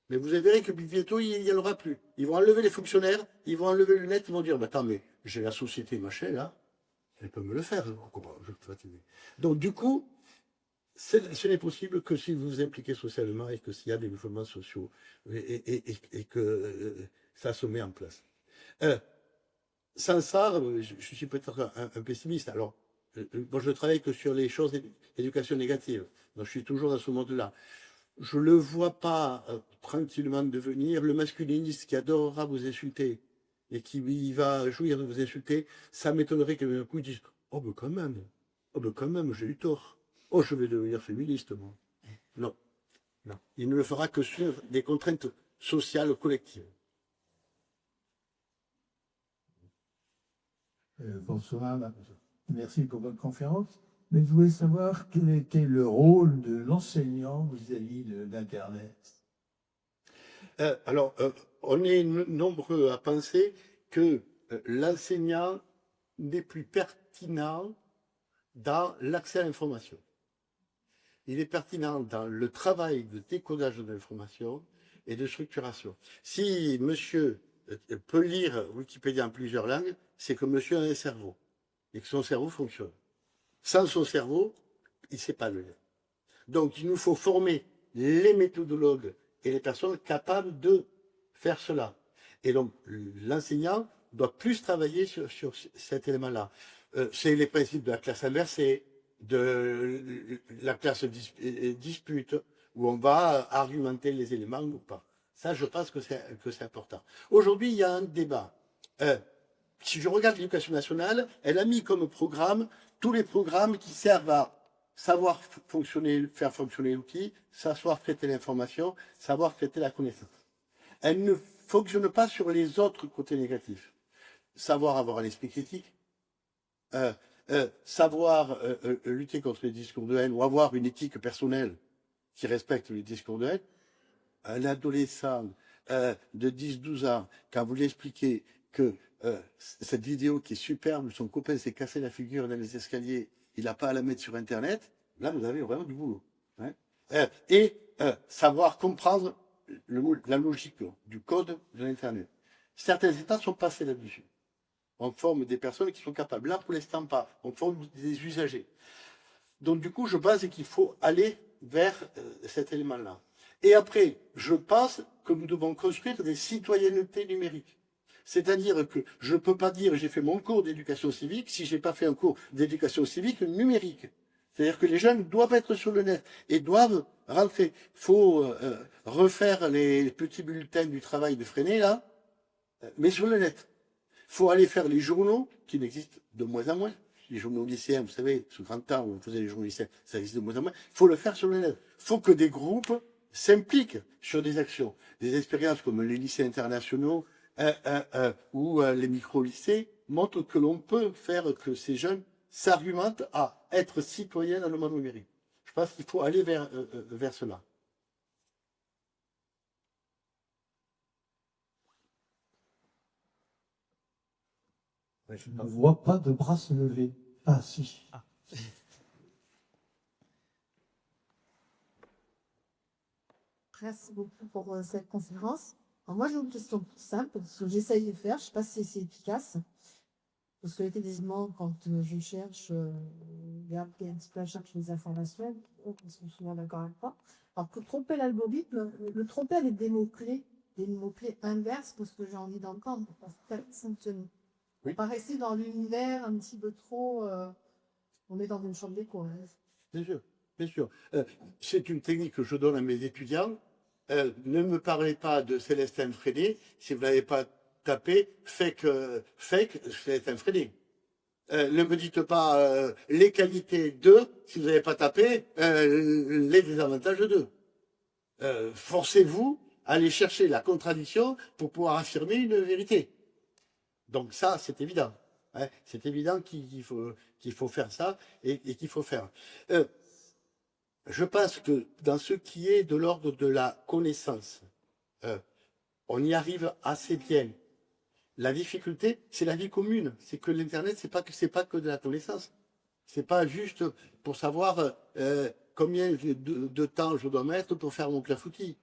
Mais vous verrez que bientôt, il n'y en aura plus. Ils vont enlever les fonctionnaires, ils vont enlever le net, ils vont dire, bah, attends, mais j'ai la société machin, là, elle peut me le faire. Donc, du coup, ce n'est possible que si vous vous impliquez socialement et que s'il y a des mouvements sociaux et que ça se met en place. Sans ça, je suis peut-être un pessimiste. Alors, moi, je travaille que sur les choses d'éducation négative. Donc, je suis toujours dans ce monde-là. Je ne le vois pas tranquillement devenir le masculiniste qui adorera vous insulter et qui va jouir de vous insulter. Ça m'étonnerait que d'un coup, il dise « Oh, ben quand même, j'ai eu tort. Oh, je vais devenir féministe, moi. » Non, non. Il ne le fera que sur des contraintes sociales collectives. Bonsoir, merci pour votre conférence. Mais je voulais savoir quel était le rôle de l'enseignant vis-à-vis d'Internet. Alors, on est nombreux à penser que l'enseignant n'est plus pertinent dans l'accès à l'information. Il est pertinent dans le travail de décodage de l'information et de structuration. Si monsieur peut lire Wikipédia en plusieurs langues, c'est que monsieur a un cerveau et que son cerveau fonctionne. Sans son cerveau, il ne sait pas le lire. Donc, il nous faut former les méthodologues et les personnes capables de faire cela. Et donc, l'enseignant doit plus travailler sur cet élément-là. C'est les principes de la classe inversée, de la classe dispute, où on va argumenter les éléments ou pas. Ça, je pense que c'est important. Aujourd'hui, il y a un débat. Si je regarde l'éducation nationale, elle a mis comme programme tous les programmes qui servent à savoir faire fonctionner l'outil, savoir traiter l'information, savoir traiter la connaissance. Elle ne fonctionne pas sur les autres côtés négatifs. Savoir avoir un esprit critique, savoir lutter contre les discours de haine ou avoir une éthique personnelle qui respecte les discours de haine. Un adolescent de 10-12 ans, quand vous lui expliquez que cette vidéo qui est superbe, son copain s'est cassé la figure dans les escaliers, il n'a pas à la mettre sur Internet, là vous avez vraiment du boulot. Hein. Savoir comprendre la logique du code de l'Internet. Certains États sont passés là-dessus. On forme des personnes qui sont capables. Là, pour l'instant, pas. On forme des usagers. Donc, du coup, je pense qu'il faut aller vers cet élément-là. Et après, je pense que nous devons construire des citoyennetés numériques. C'est-à-dire que je ne peux pas dire j'ai fait mon cours d'éducation civique si je n'ai pas fait un cours d'éducation civique numérique. C'est-à-dire que les jeunes doivent être sur le net et doivent rentrer. Il faut refaire les petits bulletins du travail de Freinet, là, mais sur le net. Il faut aller faire les journaux, qui n'existent de moins en moins. Les journaux lycéens, vous savez, ce grand temps où on faisait les journaux lycéens, ça existe de moins en moins. Il faut le faire sur le net. Il faut que des groupes s'impliquent sur des actions. Des expériences comme les lycées internationaux ou les micro-lycées montrent que l'on peut faire que ces jeunes s'argumentent à être citoyens dans le monde numérique. Je pense qu'il faut aller vers cela. Je ne vois pas de bras se lever. Ah, si. Merci beaucoup pour cette conférence. Alors moi, j'ai une question toute simple, parce que j'essaye de faire, je ne sais pas si c'est efficace. Parce que quasiment, quand je cherche verbe qui est un petit peu à chercher les informations, on sont souvent d'accord avec moi. Alors, pour tromper l'algorithme, le tromper avec des mots-clés inverses de ce que j'ai envie d'entendre, pour pas fonctionner. Oui. Pas rester dans l'univers un petit peu trop, on est dans une chambre d'écho. Hein. Bien sûr, bien sûr. C'est une technique que je donne à mes étudiants. Ne me parlez pas de Célestin Freinet si vous n'avez pas tapé fake Célestin Freinet. Ne me dites pas les qualités de si vous n'avez pas tapé les désavantages de. Forcez-vous à aller chercher la contradiction pour pouvoir affirmer une vérité. Donc ça, c'est évident. Hein. C'est évident qu'il faut faire ça et qu'il faut faire. Je pense que dans ce qui est de l'ordre de la connaissance, on y arrive assez bien. La difficulté, c'est la vie commune. C'est que l'Internet, c'est pas que de la connaissance. C'est pas juste pour savoir combien de temps je dois mettre pour faire mon clafoutis.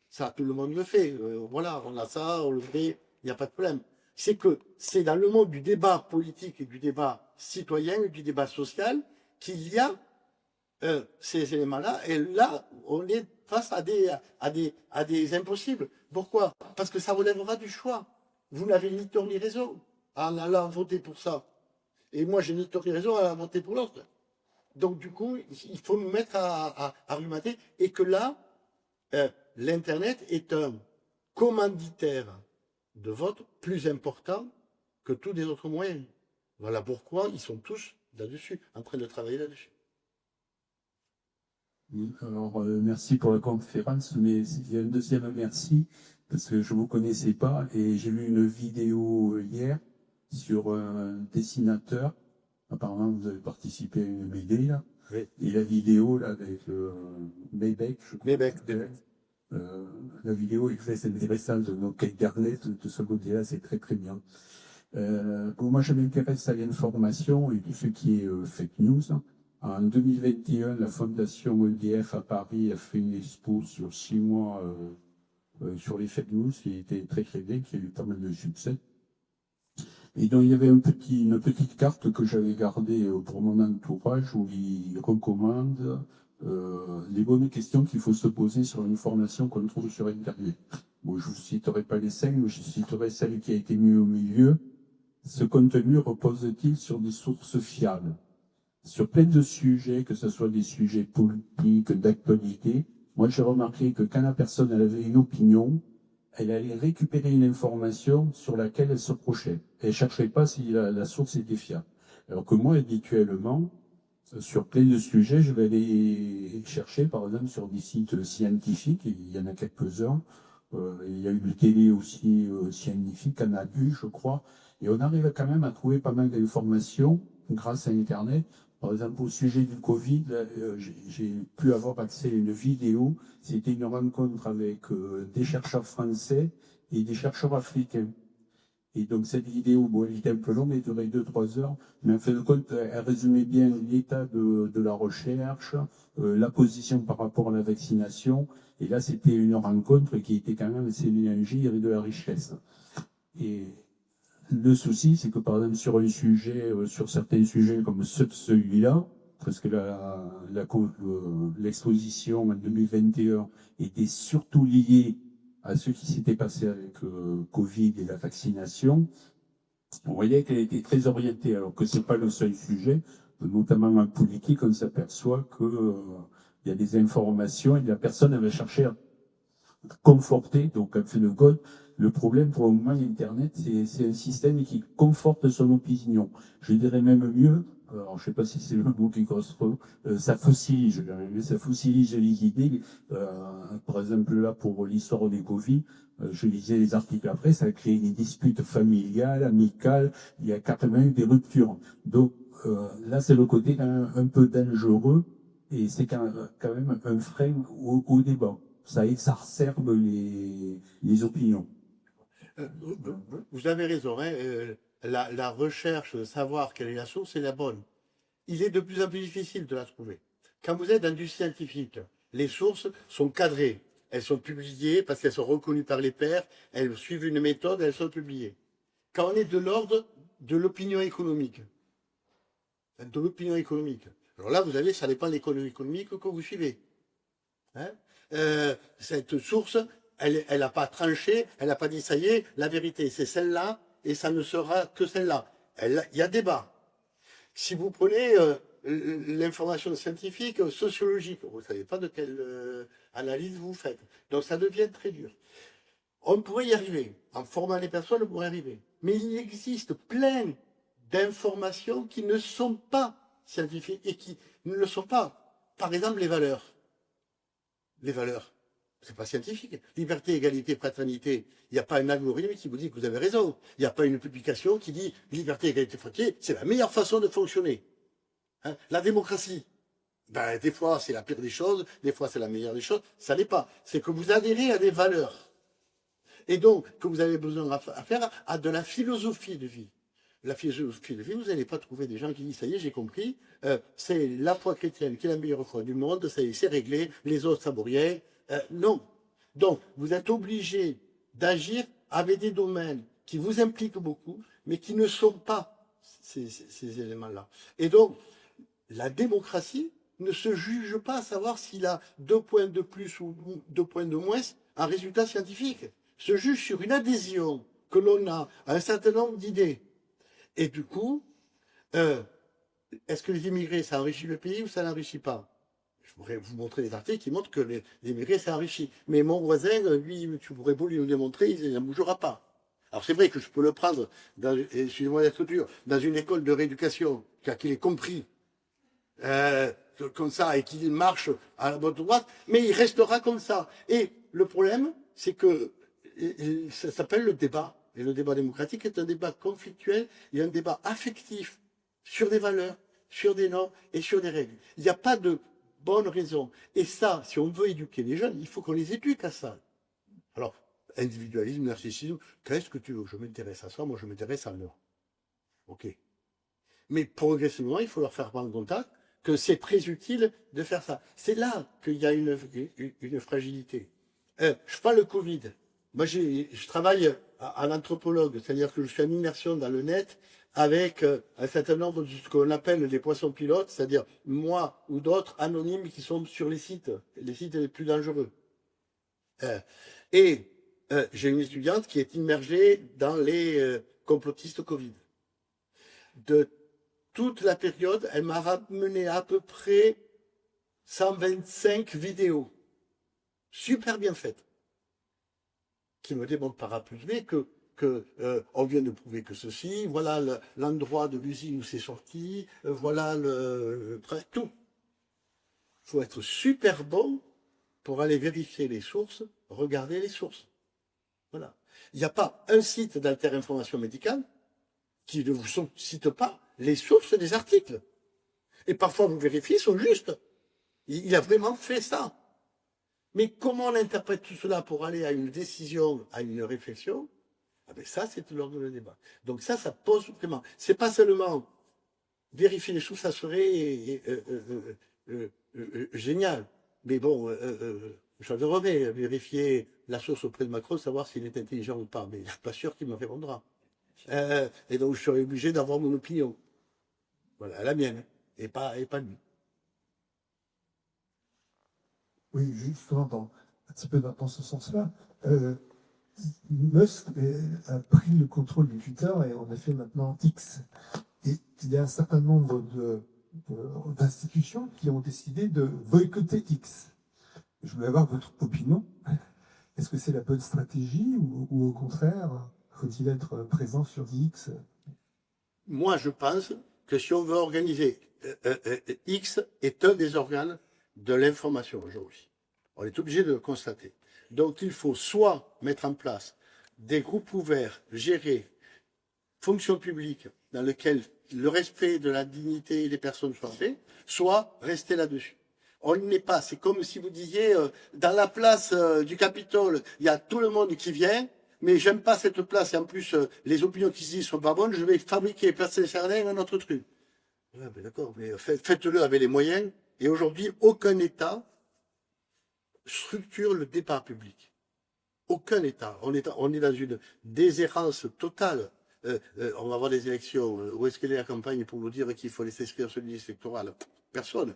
Ça, tout le monde le fait. Voilà, on a ça, on le fait, il n'y a pas de problème. C'est que c'est dans le monde du débat politique et du débat citoyen et du débat social qu'il y a ces éléments-là. Et là, on est face à des impossibles. Pourquoi? Parce que ça relèvera du choix. Vous n'avez ni tort ni raison en allant voter pour ça. Et moi, j'ai ni tort ni raison à voter pour l'autre. Donc, du coup, il faut nous mettre à argumenter. Et que là, l'Internet est un commanditaire de vote plus important que tous les autres moyens. Voilà pourquoi ils sont tous là-dessus, en train de travailler là-dessus. Alors, merci pour la conférence, mais il y a un deuxième merci, parce que je ne vous connaissais pas, et j'ai vu une vidéo hier sur un dessinateur. Apparemment, vous avez participé à une BD, là. Oui. Et la vidéo, là, avec Maybeck, je crois. Maybeck. La vidéo est très intéressante, donc Garnet, de ce côté-là, c'est très très bien. Moi, je m'intéresse à l'information et tout ce qui est fake news. En 2021, la Fondation EDF à Paris a fait une expo sur 6 mois sur les fake news, qui était très très bien, qui a eu pas mal de succès. Et donc, il y avait une petite carte que j'avais gardée pour mon entourage où il recommande les bonnes questions qu'il faut se poser sur l'information qu'on trouve sur Internet. Bon, je ne vous citerai pas les 5, mais je citerai celle qui a été mise au milieu. Ce contenu repose-t-il sur des sources fiables? Sur plein de sujets, que ce soit des sujets politiques, d'actualité, moi j'ai remarqué que quand la personne elle avait une opinion, elle allait récupérer une information sur laquelle elle se projetait. Elle ne cherchait pas si la source était fiable. Alors que moi, habituellement, sur plein de sujets, je vais aller chercher, par exemple, sur des sites scientifiques, il y en a quelques-uns. Il y a eu le télé aussi scientifique, Canal+, je crois. Et on arrive quand même à trouver pas mal d'informations grâce à Internet. Par exemple, au sujet du Covid, j'ai pu avoir accès à une vidéo. C'était une rencontre avec des chercheurs français et des chercheurs africains. Et donc, cette vidéo, bon, elle était un peu longue, elle durait 2-3 heures, mais en fin de compte, elle résumait bien l'état de la recherche, la position par rapport à la vaccination. Et là, c'était une rencontre qui était quand même assez énergie, il y avait de la richesse. Et le souci, c'est que par exemple, sur un sujet, sur certains sujets comme celui-là, parce que l'exposition en 2021 était surtout liée à ce qui s'était passé avec Covid et la vaccination, on voyait qu'elle était très orientée, alors que ce n'est pas le seul sujet, notamment en politique, on s'aperçoit qu'il y a des informations et la personne avait cherché à conforter, donc en fin de compte, le problème pour le moment, Internet, c'est un système qui conforte son opinion. Je dirais même mieux, alors je ne sais pas si c'est le mot qui correspond, ça fossilise les idées. Par exemple, là, pour l'histoire des Covid, je lisais les articles après, ça a créé des disputes familiales, amicales, il y a carrément eu des ruptures. Donc là, c'est le côté quand même un peu dangereux et c'est quand même un frein au débat. Ça exacerbe les opinions. Vous avez raison, hein, la recherche de savoir quelle est la source, c'est la bonne. Il est de plus en plus difficile de la trouver. Quand vous êtes dans du scientifique, les sources sont cadrées. Elles sont publiées parce qu'elles sont reconnues par les pairs, elles suivent une méthode, elles sont publiées. Quand on est de l'ordre de l'opinion économique, Alors là, vous avez, ça dépend de l'économie économique que vous suivez. Hein. Cette source, elle n'a pas tranché, elle n'a pas dit ça y est, la vérité c'est celle-là et ça ne sera que celle-là. Il y a débat. Si vous prenez l'information scientifique, sociologique, vous ne savez pas de quelle analyse vous faites. Donc ça devient très dur. On pourrait y arriver. En formant les personnes, on pourrait y arriver. Mais il existe plein d'informations qui ne sont pas scientifiques et qui ne le sont pas. Par exemple, les valeurs. Les valeurs, c'est pas scientifique. Liberté, égalité, fraternité. Il n'y a pas un algorithme qui vous dit que vous avez raison. Il n'y a pas une publication qui dit liberté, égalité, fraternité, c'est la meilleure façon de fonctionner. Hein? La démocratie, ben, des fois c'est la pire des choses, des fois c'est la meilleure des choses. Ça n'est pas. C'est que vous adhérez à des valeurs. Et donc, que vous avez besoin à faire à de la philosophie de vie. La philosophie de vie, vous n'allez pas trouver des gens qui disent, ça y est, j'ai compris, c'est la foi chrétienne qui est la meilleure foi du monde, ça y est, c'est réglé, les autres, ça vaut rien. Non. Donc, vous êtes obligé d'agir avec des domaines qui vous impliquent beaucoup, mais qui ne sont pas ces éléments-là. Et donc, la démocratie ne se juge pas à savoir s'il a 2 points de plus ou 2 points de moins, un résultat scientifique. Se juge sur une adhésion que l'on a à un certain nombre d'idées. Et du coup, est-ce que les immigrés, ça enrichit le pays ou ça n'enrichit pas? Je pourrais vous montrer des articles qui montrent que les immigrés, ça enrichit. Mais mon voisin, lui, tu pourrais beau lui le démontrer, il ne bougera pas. Alors c'est vrai que je peux le prendre, excusez-moi d'être dur, dans une école de rééducation, qu'il ait compris comme ça et qu'il marche à la bonne droite, mais il restera comme ça. Et le problème, c'est que ça s'appelle le débat. Et le débat démocratique est un débat conflictuel et un débat affectif sur des valeurs, sur des normes et sur des règles. Il n'y a pas de bonne raison. Et ça, si on veut éduquer les jeunes, il faut qu'on les éduque à ça. Alors, individualisme, narcissisme, qu'est-ce que tu veux? Je m'intéresse à ça, moi je m'intéresse à l'heure. Ok. Mais progressivement, il faut leur faire prendre contact que c'est très utile de faire ça. C'est là qu'il y a une fragilité. Je parle le Covid. Moi, je travaille en anthropologue, c'est-à-dire que je suis en immersion dans le net avec un certain nombre de ce qu'on appelle des poissons pilotes, c'est-à-dire moi ou d'autres anonymes qui sont sur les sites les plus dangereux. J'ai une étudiante qui est immergée dans les complotistes Covid. De toute la période, elle m'a ramené à peu près 125 vidéos, super bien faites, qui me démontrent par A plus B que on vient de prouver que ceci, voilà l'endroit de l'usine où c'est sorti, voilà tout. Il faut être super bon pour aller vérifier les sources, regarder les sources. Voilà. Il n'y a pas un site d'Alter-Information Médicale qui ne vous cite pas les sources des articles. Et parfois, vous vérifiez, ils sont justes. Il a vraiment fait ça. Mais comment on interprète tout cela pour aller à une décision, à une réflexion? Ah ben ça, c'est l'ordre du débat. Donc ça pose vraiment. C'est pas seulement vérifier les sources, ça serait génial. Mais bon, j'adorerais vérifier la source auprès de Macron, savoir s'il est intelligent ou pas. Mais je ne suis pas sûr qu'il me répondra. Et donc je serais obligé d'avoir mon opinion. Voilà, la mienne, et pas lui. Oui, justement, un petit peu dans ce sens-là. Musk a pris le contrôle du Twitter et on a fait maintenant X. Et il y a un certain nombre d'institutions qui ont décidé de boycotter X. Je voulais avoir votre opinion. Est-ce que c'est la bonne stratégie ou au contraire, faut-il être présent sur X? Moi, je pense que si on veut organiser, X est un des organes de l'information aujourd'hui. On est obligé de le constater. Donc, il faut soit mettre en place des groupes ouverts, gérés, fonction publique, dans lesquels le respect de la dignité des personnes soit fait, soit rester là-dessus. On n'est pas, c'est comme si vous disiez, dans la place du Capitole, il y a tout le monde qui vient, mais j'aime pas cette place, et en plus, les opinions qui se disent sont pas bonnes, je vais fabriquer, place Saint-Cernin, un autre truc. Ouais, ben d'accord, mais faites-le avec les moyens, et aujourd'hui, aucun État structure le débat public. Aucun État. On est dans une déshérence totale. On va avoir des élections. Où est-ce qu'elle est la campagne pour nous dire qu'il faut les inscrire sur les listes électorales? Personne.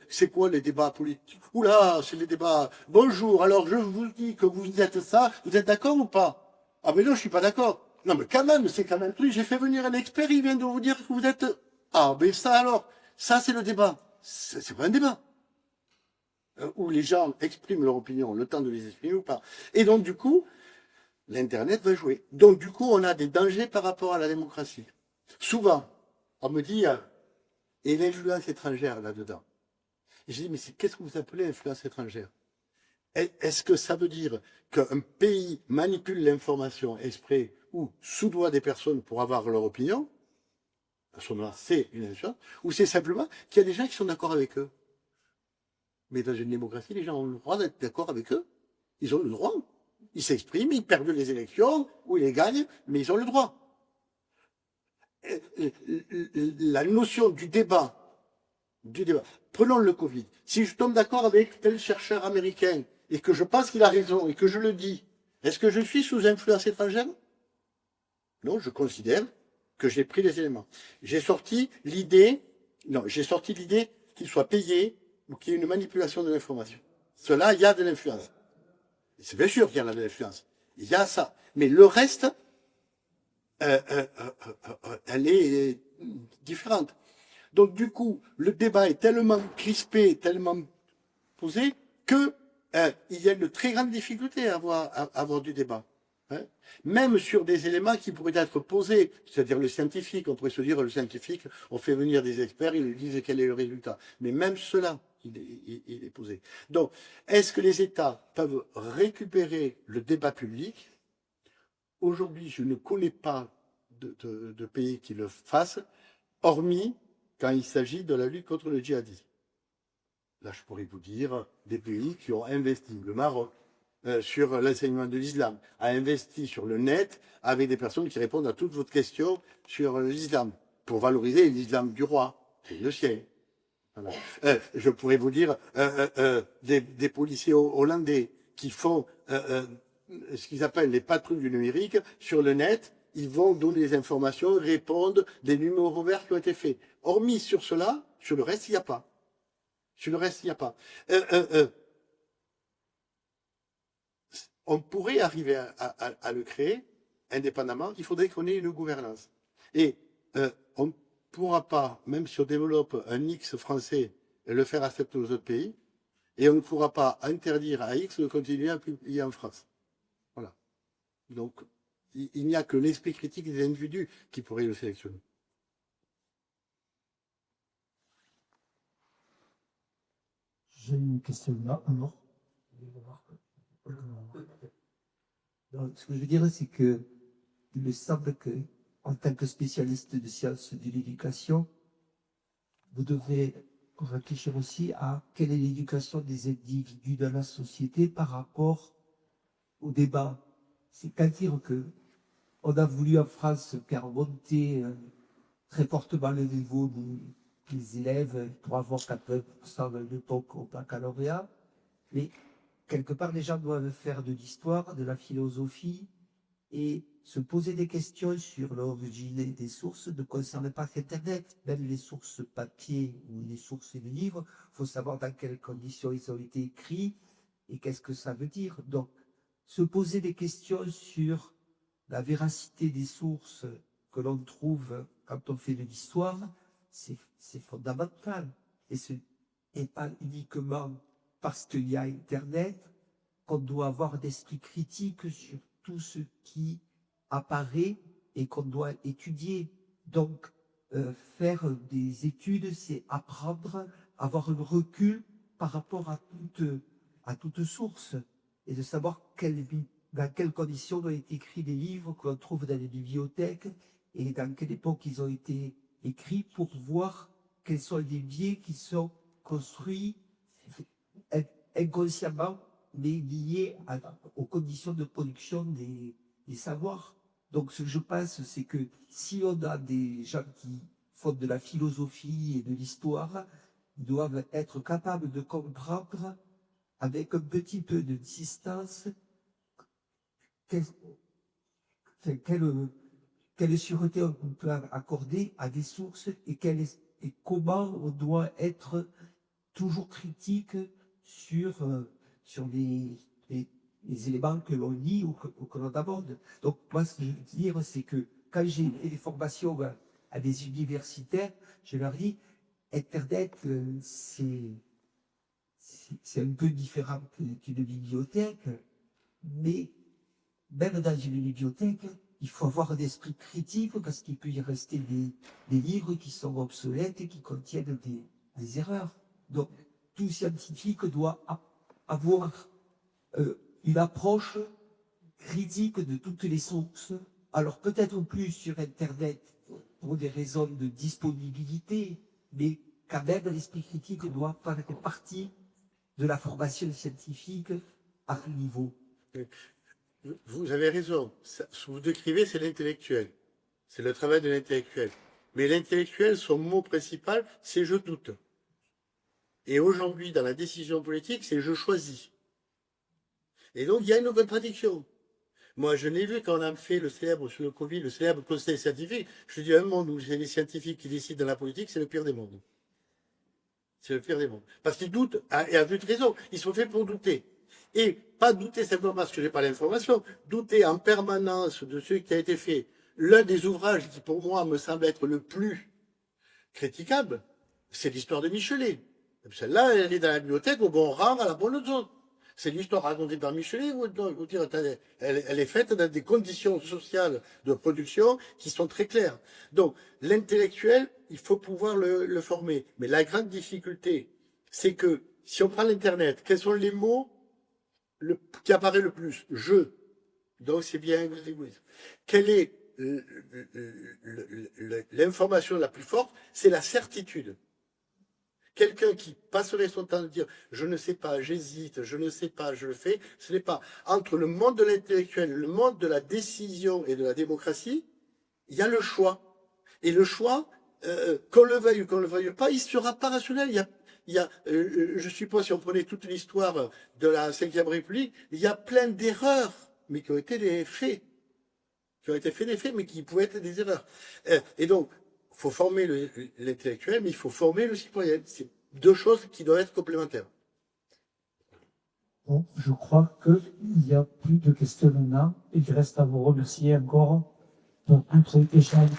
C'est quoi les débats politiques? Oula, c'est les débats. Bonjour, alors je vous dis que vous êtes ça, vous êtes d'accord ou pas? Ah mais non, je suis pas d'accord. Non mais quand même, c'est quand même plus. J'ai fait venir un expert, il vient de vous dire que vous êtes... Ah mais ça alors, ça c'est le débat. C'est pas un débat. Où les gens expriment leur opinion, le temps de les exprimer ou pas. Et donc du coup, l'Internet va jouer. Donc du coup, on a des dangers par rapport à la démocratie. Souvent, on me dit, et l'influence étrangère là-dedans. Et je dis, mais qu'est-ce que vous appelez influence étrangère? Est-ce que ça veut dire qu'un pays manipule l'information exprès ou soudoie des personnes pour avoir leur opinion? À ce moment-là, c'est une influence. Ou c'est simplement qu'il y a des gens qui sont d'accord avec eux. Mais dans une démocratie, les gens ont le droit d'être d'accord avec eux. Ils ont le droit. Ils s'expriment, ils perdent les élections, ou ils les gagnent, mais ils ont le droit. La notion du débat. Prenons le Covid. Si je tombe d'accord avec tel chercheur américain et que je pense qu'il a raison et que je le dis, est-ce que je suis sous influence étrangère? Non, je considère que j'ai pris les éléments. J'ai sorti l'idée qu'il soit payé ou qu'il y ait une manipulation de l'information. Cela, il y a de l'influence. C'est bien sûr qu'il y en a de l'influence. Il y a ça. Mais le reste, elle est différente. Donc du coup, le débat est tellement crispé, tellement posé, que il y a une très grande difficulté à avoir du débat. Hein. Même sur des éléments qui pourraient être posés, c'est-à-dire le scientifique, on pourrait se dire le scientifique, on fait venir des experts, ils lui disent quel est le résultat. Mais même cela, il est posé. Donc, est-ce que les États peuvent récupérer le débat public? Aujourd'hui, je ne connais pas de pays qui le fassent, hormis quand il s'agit de la lutte contre le djihadisme. Là, je pourrais vous dire des pays qui ont investi, le Maroc, sur l'enseignement de l'islam, a investi sur le net avec des personnes qui répondent à toutes vos questions sur l'islam, pour valoriser l'islam du roi, c'est le sien. Voilà. Je pourrais vous dire des policiers hollandais qui font ce qu'ils appellent les patrouilles du numérique sur le net. Ils vont donner des informations, répondre des numéros verts qui ont été faits. Hormis sur cela, sur le reste, il n'y a pas. Sur le reste, il n'y a pas. On pourrait arriver à le créer indépendamment. Il faudrait qu'on ait une gouvernance. Et on ne pourra pas, même si on développe un X français, le faire accepter aux autres pays. Et on ne pourra pas interdire à X de continuer à publier en France. Voilà. Donc, il n'y a que l'esprit critique des individus qui pourrait le sélectionner. J'ai une question là, alors. Donc, ce que je veux dire, c'est que il me semble que, en tant que spécialiste de sciences de l'éducation, vous devez réfléchir aussi à quelle est l'éducation des individus dans la société par rapport au débat. C'est-à-dire que on a voulu en France faire monter très fortement le niveau des élèves pour avoir 80% de taux au baccalauréat, mais quelque part les gens doivent faire de l'histoire, de la philosophie et se poser des questions sur l'origine des sources ne concerne pas qu'Internet, même les sources papier ou les sources de livres, il faut savoir dans quelles conditions ils ont été écrits et qu'est-ce que ça veut dire. Donc, se poser des questions sur la véracité des sources que l'on trouve quand on fait de l'histoire, c'est fondamental. Et ce n'est pas uniquement parce qu'il y a Internet qu'on doit avoir d'esprit critique sur tout ce qui apparaît et qu'on doit étudier. Donc, faire des études, c'est apprendre, avoir un recul par rapport à toute source et de savoir dans quelles conditions ont été écrits les livres que l'on trouve dans les bibliothèques et dans quelle époque ils ont été écrits pour voir quels sont les biais qui sont construits inconsciemment, mais liés aux conditions de production des savoirs. Donc ce que je pense, c'est que si on a des gens qui font de la philosophie et de l'histoire, ils doivent être capables de comprendre avec un petit peu de distance quelle sûreté on peut accorder à des sources et quelle et comment on doit être toujours critique sur, sur les éléments que l'on lit ou que l'on aborde. Donc, moi, ce que je veux dire, c'est que quand j'ai fait des formations à des universitaires, je leur dis, Internet, c'est un peu différent qu'une bibliothèque, mais même dans une bibliothèque, il faut avoir un esprit critique parce qu'il peut y rester des livres qui sont obsolètes et qui contiennent des erreurs. Donc, tout scientifique doit avoir une approche critique de toutes les sources. Alors, peut-être plus sur Internet pour des raisons de disponibilité, mais quand même, l'esprit critique doit faire partie de la formation scientifique à tout niveau. Vous avez raison. Ce que vous décrivez, c'est l'intellectuel. C'est le travail de l'intellectuel. Mais l'intellectuel, son mot principal, c'est je doute. Et aujourd'hui, dans la décision politique, c'est je choisis. Et donc, il y a une contradiction. Moi, je l'ai vu quand on a fait le célèbre, sur le Covid, le célèbre conseil scientifique. Je dis, un monde où c'est les scientifiques qui décident dans la politique, c'est le pire des mondes. C'est le pire des mondes. Parce qu'ils doutent, et à juste raison. Ils sont faits pour douter. Et pas douter simplement parce que j'ai pas l'information, douter en permanence de ce qui a été fait. L'un des ouvrages qui, pour moi, me semble être le plus critiquable, c'est l'histoire de Michelet. Celle-là, elle est dans la bibliothèque au bon rang, à la bonne zone. C'est l'histoire racontée par Michelet, vous dire, attendez, elle est faite dans des conditions sociales de production qui sont très claires. Donc, l'intellectuel, il faut pouvoir le former. Mais la grande difficulté, c'est que, si on prend l'Internet, quels sont les mots qui apparaît le plus? Je. Donc, c'est bien l'égoïsme. Quelle est l'information la plus forte? C'est la certitude. Quelqu'un qui passerait son temps de dire je ne sais pas, j'hésite, je ne sais pas, je le fais, ce n'est pas. Entre le monde de l'intellectuel, le monde de la décision et de la démocratie, il y a le choix. Et le choix, qu'on le veuille ou qu'on ne le veuille pas, il ne sera pas rationnel. Je suppose, si on prenait toute l'histoire de la Ve République, il y a plein d'erreurs, mais qui ont été des faits. Qui ont été faits des faits, mais qui pouvaient être des erreurs. Et donc, il faut former l'intellectuel, mais il faut former le citoyen. C'est deux choses qui doivent être complémentaires. Bon, je crois qu'il n'y a plus de questions maintenant et il reste à vous remercier encore pour toutes ces échanges.